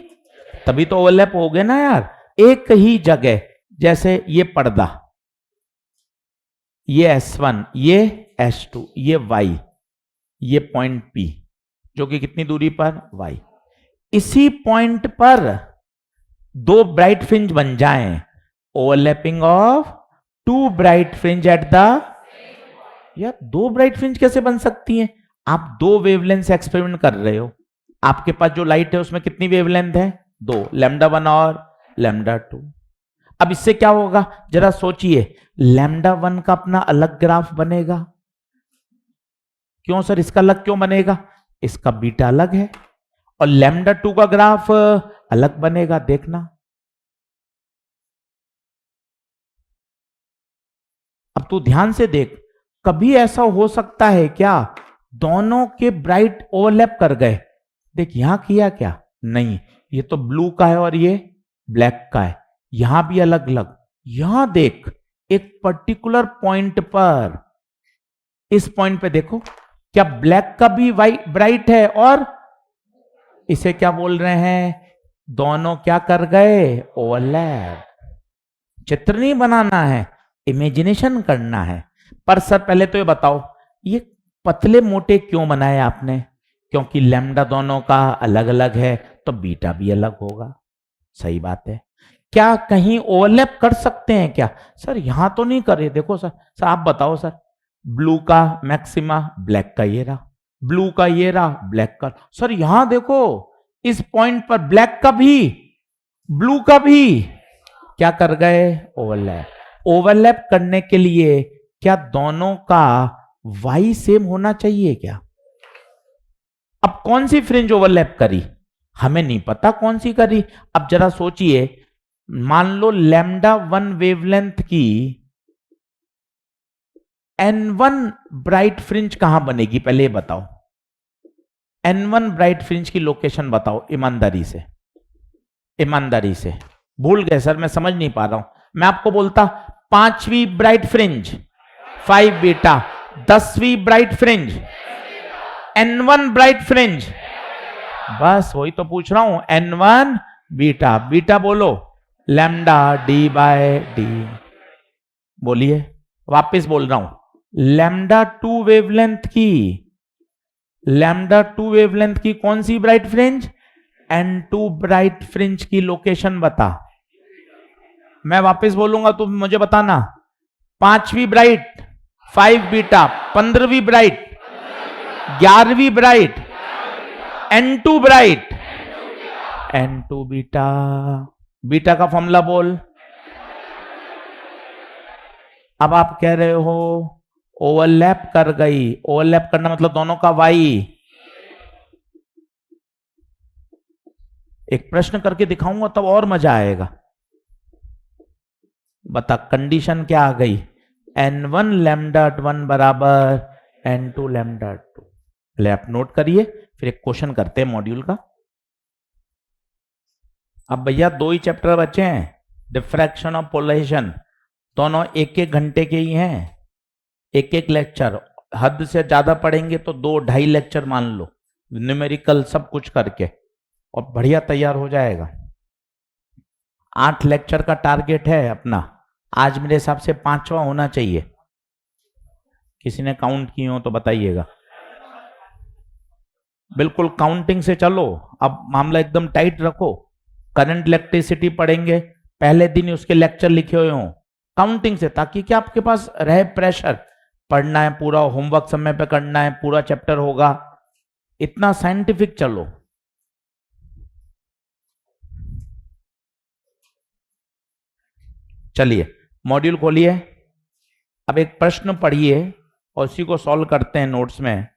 तभी तो ओवरलैप हो गए ना यार, एक ही जगह। जैसे ये पर्दा, ये S1, ये S2, ये Y, ये पॉइंट P, जो कि कितनी दूरी पर? Y। इसी पॉइंट पर दो ब्राइट फ्रिंज बन जाएं, overlapping of two bright fringe at the, यार दो ब्राइट फ्रिंज कैसे बन सकती हैं? आप दो वेवलेंथ एक्सपेरिमेंट कर रहे हो, आपके पास जो लाइट है उसमें कितनी वेवलेंथ है? दो, λ1 और λ2। अब इससे क्या होगा जरा सोचिए, λ1 का अपना अलग ग्राफ बनेगा। क्यों सर, इसका अलग क्यों बनेगा? इसका बीटा अलग है, और λ2 का ग्राफ अलग बनेगा। देखना, अब तू ध्यान से देख, कभी ऐसा हो सकता है क्या दोनों के ब्राइट ओवरलैप कर गए? देख यहां किया क्या? नहीं, ये तो ब्लू का है और ये ब्लैक का है, यहां भी अलग अलग। यहां देख, एक पर्टिकुलर पॉइंट पर, इस पॉइंट पे देखो, क्या ब्लैक का भी वाइट ब्राइट है, और इसे क्या बोल रहे हैं? दोनों क्या कर गए? ओवरलैप। चित्र नहीं बनाना है, इमेजिनेशन करना है। पर सर पहले तो ये बताओ, ये पतले मोटे क्यों बनाए आपने? क्योंकि लैम्डा दोनों का अलग अलग है, तो बीटा भी अलग होगा। सही बात है। क्या कहीं ओवरलैप कर सकते हैं क्या? सर यहां तो नहीं करे। देखो सर आप बताओ सर, ब्लू का मैक्सिमा, ब्लैक का ये रहा, ब्लू का ये रहा, ब्लैक का। सर यहां देखो, इस पॉइंट पर ब्लैक का भी, ब्लू का भी क्या कर गए? ओवरलैप। ओवरलैप करने के लिए क्या दोनों का वाई सेम होना चाहिए क्या? अब कौन सी फ्रिंज ओवरलैप करी? हमें नहीं पता कौन सी करी। अब जरा सोचिए, मान लो λ1 वेवलेंथ की N1 ब्राइट फ्रिंज कहां बनेगी? पहले ये बताओ, N1 ब्राइट फ्रिंज की लोकेशन बताओ ईमानदारी से। ईमानदारी से भूल गए सर, मैं समझ नहीं पा रहा हूं। मैं आपको बोलता 5वीं ब्राइट फ्रिंज 5 बीटा, 10वीं bright fringe N1 bright fringe, बस वही तो पूछ रहा हूं, N1 बीटा। बीटा बोलो, लैम्डा डी बाय डी। बोलिए, वापस बोल रहा हूं, λ2 वेवलेंथ की कौन सी bright fringe? N2 bright fringe की लोकेशन बता। मैं वापस बोलूंगा, तुम मुझे बताना। 5वीं ब्राइट 5 बीटा, 15वीं ब्राइट 11वीं bright N2 bright N2 beta. Beta का फॉर्मूला बोल। अब आप कह रहे हो ओवरलैप कर गई। ओवरलैप करना मतलब दोनों का वाई। एक प्रश्न करके दिखाऊंगा तब और मजा आएगा। बता, कंडीशन क्या आ गई? N1 λ1 बराबर N2 λ2। पहले आप नोट करिए, फिर एक क्वेश्चन करते हैं मॉड्यूल का। अब भैया 2 ही चैप्टर बचे हैं, डिफ्रैक्शन और पोलराइजेशन। दोनों 1-1 घंटे के ही हैं, 1-1 लेक्चर। हद से ज्यादा पढ़ेंगे तो 2-2.5 लेक्चर मान लो, न्यूमेरिकल सब कुछ करके, और बढ़िया तैयार हो जाएगा। 8 लेक्चर का टारगेट है अपना, आज मेरे हिसाब से 5वां होना चाहिए। किसी ने काउंट की हो तो बताइएगा। बिल्कुल काउंटिंग से चलो, अब मामला एकदम टाइट रखो। करंट इलेक्ट्रिसिटी पढ़ेंगे, पहले दिन उसके लेक्चर लिखे हुए हों काउंटिंग से, ताकि क्या आपके पास रहे प्रेशर, पढ़ना है पूरा, होमवर्क समय पे करना है, पूरा चैप्टर होगा, इतना साइंटिफिक चलो। चलिए मॉड्यूल खोलिए, अब एक प्रश्न पढ़िए और उसी को सॉल्व करते हैं नोट्स में।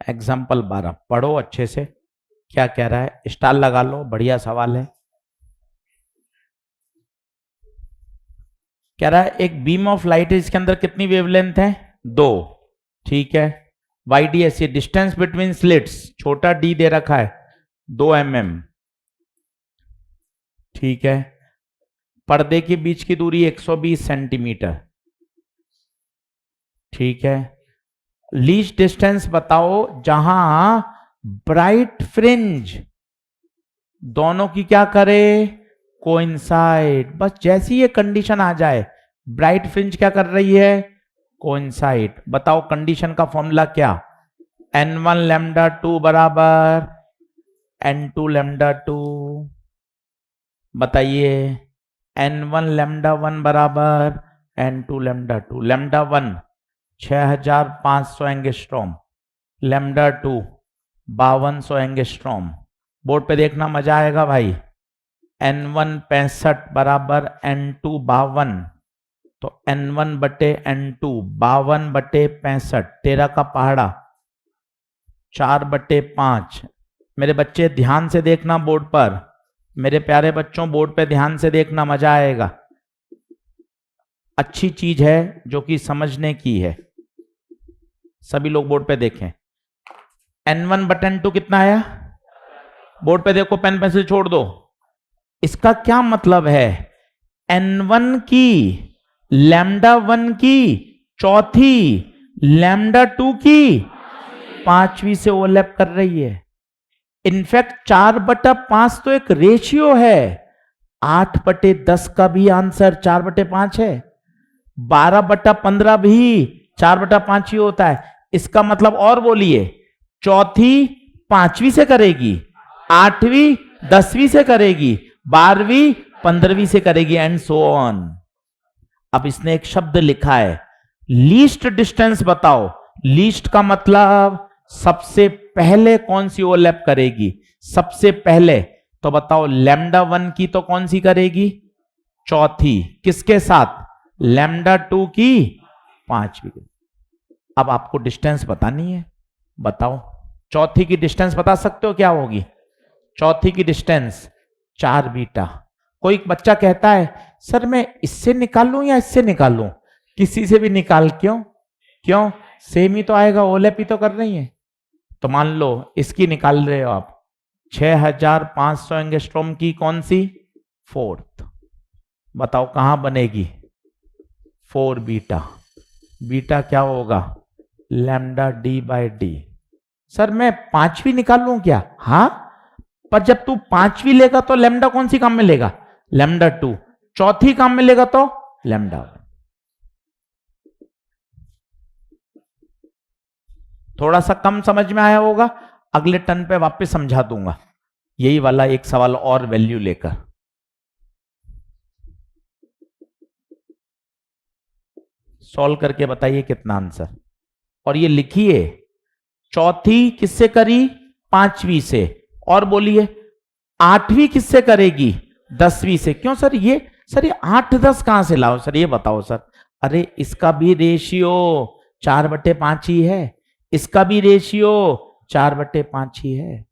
एग्जाम्पल 12 पढ़ो अच्छे से, क्या कह रहा है, स्टार लगा लो, बढ़िया सवाल है। कह रहा है एक बीम ऑफ लाइट है, इसके अंदर कितनी वेवलेंथ है, 2, ठीक है। Y D S, distance between slits, छोटा डी दे रखा है 2 mm, ठीक है। पर्दे के बीच की दूरी 120 सेंटीमीटर, ठीक है। लीस्ट डिस्टेंस बताओ जहां ब्राइट फ्रिंज दोनों की क्या करे, कोइंसाइड। बस जैसी ये कंडीशन आ जाए, ब्राइट फ्रिंज क्या कर रही है, कोइंसाइड। बताओ कंडीशन का फॉर्मूला क्या, n1 लैम्डा 2 बराबर n2 लैम्डा 2। बताइए n1 लैम्डा 1 बराबर n2 lambda 2। Lambda 1 6500 angstrom, lambda 2 5200 angstrom. Board पे देखना मजा आएगा भाई। n1 65 बराबर n2 52, तो n1 बटे n2 52 बटे 65, 13 का पहाड़ा 4 बटे 5। मेरे बच्चे ध्यान से देखना बोर्ड पर, मेरे प्यारे बच्चों बोर्ड पे ध्यान से देखना, मजा आएगा। अच्छी चीज है जो कि समझने की है। सभी लोग बोर्ड पे देखें। n1 बटे n2 कितना आया, बोर्ड पे देखो, पेन पेंसिल छोड़ दो। इसका क्या मतलब है, n1 की लैम्डा 1 की चौथी, लैम्डा 2 की 5वीं से ओवरलैप कर रही है। इनफैक्ट 4/5 तो एक रेशियो है, 8/10 का भी आंसर 4/5 है, 12/15 भी 4/5 ही होता है। इसका मतलब और बोलिए, चौथी 5वीं से करेगी, 8वीं 10वीं से करेगी, 12वीं 15वीं से करेगी, एंड सो ऑन। अब इसने एक शब्द लिखा है, लीस्ट डिस्टेंस बताओ। लीस्ट का मतलब सबसे पहले कौन सी ओवरलैप करेगी, सबसे पहले। तो बताओ लैम्डा 1 की तो कौन सी करेगी, चौथी, किसके साथ, लैम्डा 2 की 5वीं। अब आपको डिस्टेंस बतानी है, बताओ चौथी की डिस्टेंस बता सकते हो क्या होगी, चौथी की डिस्टेंस 4 बीटा। कोई बच्चा कहता है सर मैं इससे निकालूं या इससे निकालूं, किसी से भी निकाल, क्यों सेम ही तो आएगा, ओवरलैप ही तो कर रही है। तो मान लो इसकी निकाल रहे हो आप, 6500 एंगस्ट्रॉम की कौन सी, 4th। बताओ कहां बनेगी, 4 बीटा। बीटा क्या होगा, lambda D by D. Sir मैं 5वीं निकाल लूं क्या, हाँ, पर जब तू 5वीं लेगा तो लैम्डा कौन सी काम में लेगा, लैम्डा 2। चौथी काम में लेगा तो लैम्डा 1। थोड़ा सा कम समझ में आया होगा, अगले टर्न पे वापस समझा दूंगा यही वाला एक सवाल और वैल्यू लेकर। सॉल्व करके बताइए कितना आंसर। और ये लिखिए, चौथी किससे करी, 5वीं से, और बोलिए 8वीं किससे करेगी, 10वीं से। क्यों सर ये 8-10 कहां से लाओ सर, ये बताओ सर। अरे इसका भी रेशियो 4/5 ही है, इसका भी रेशियो 4/5 ही है।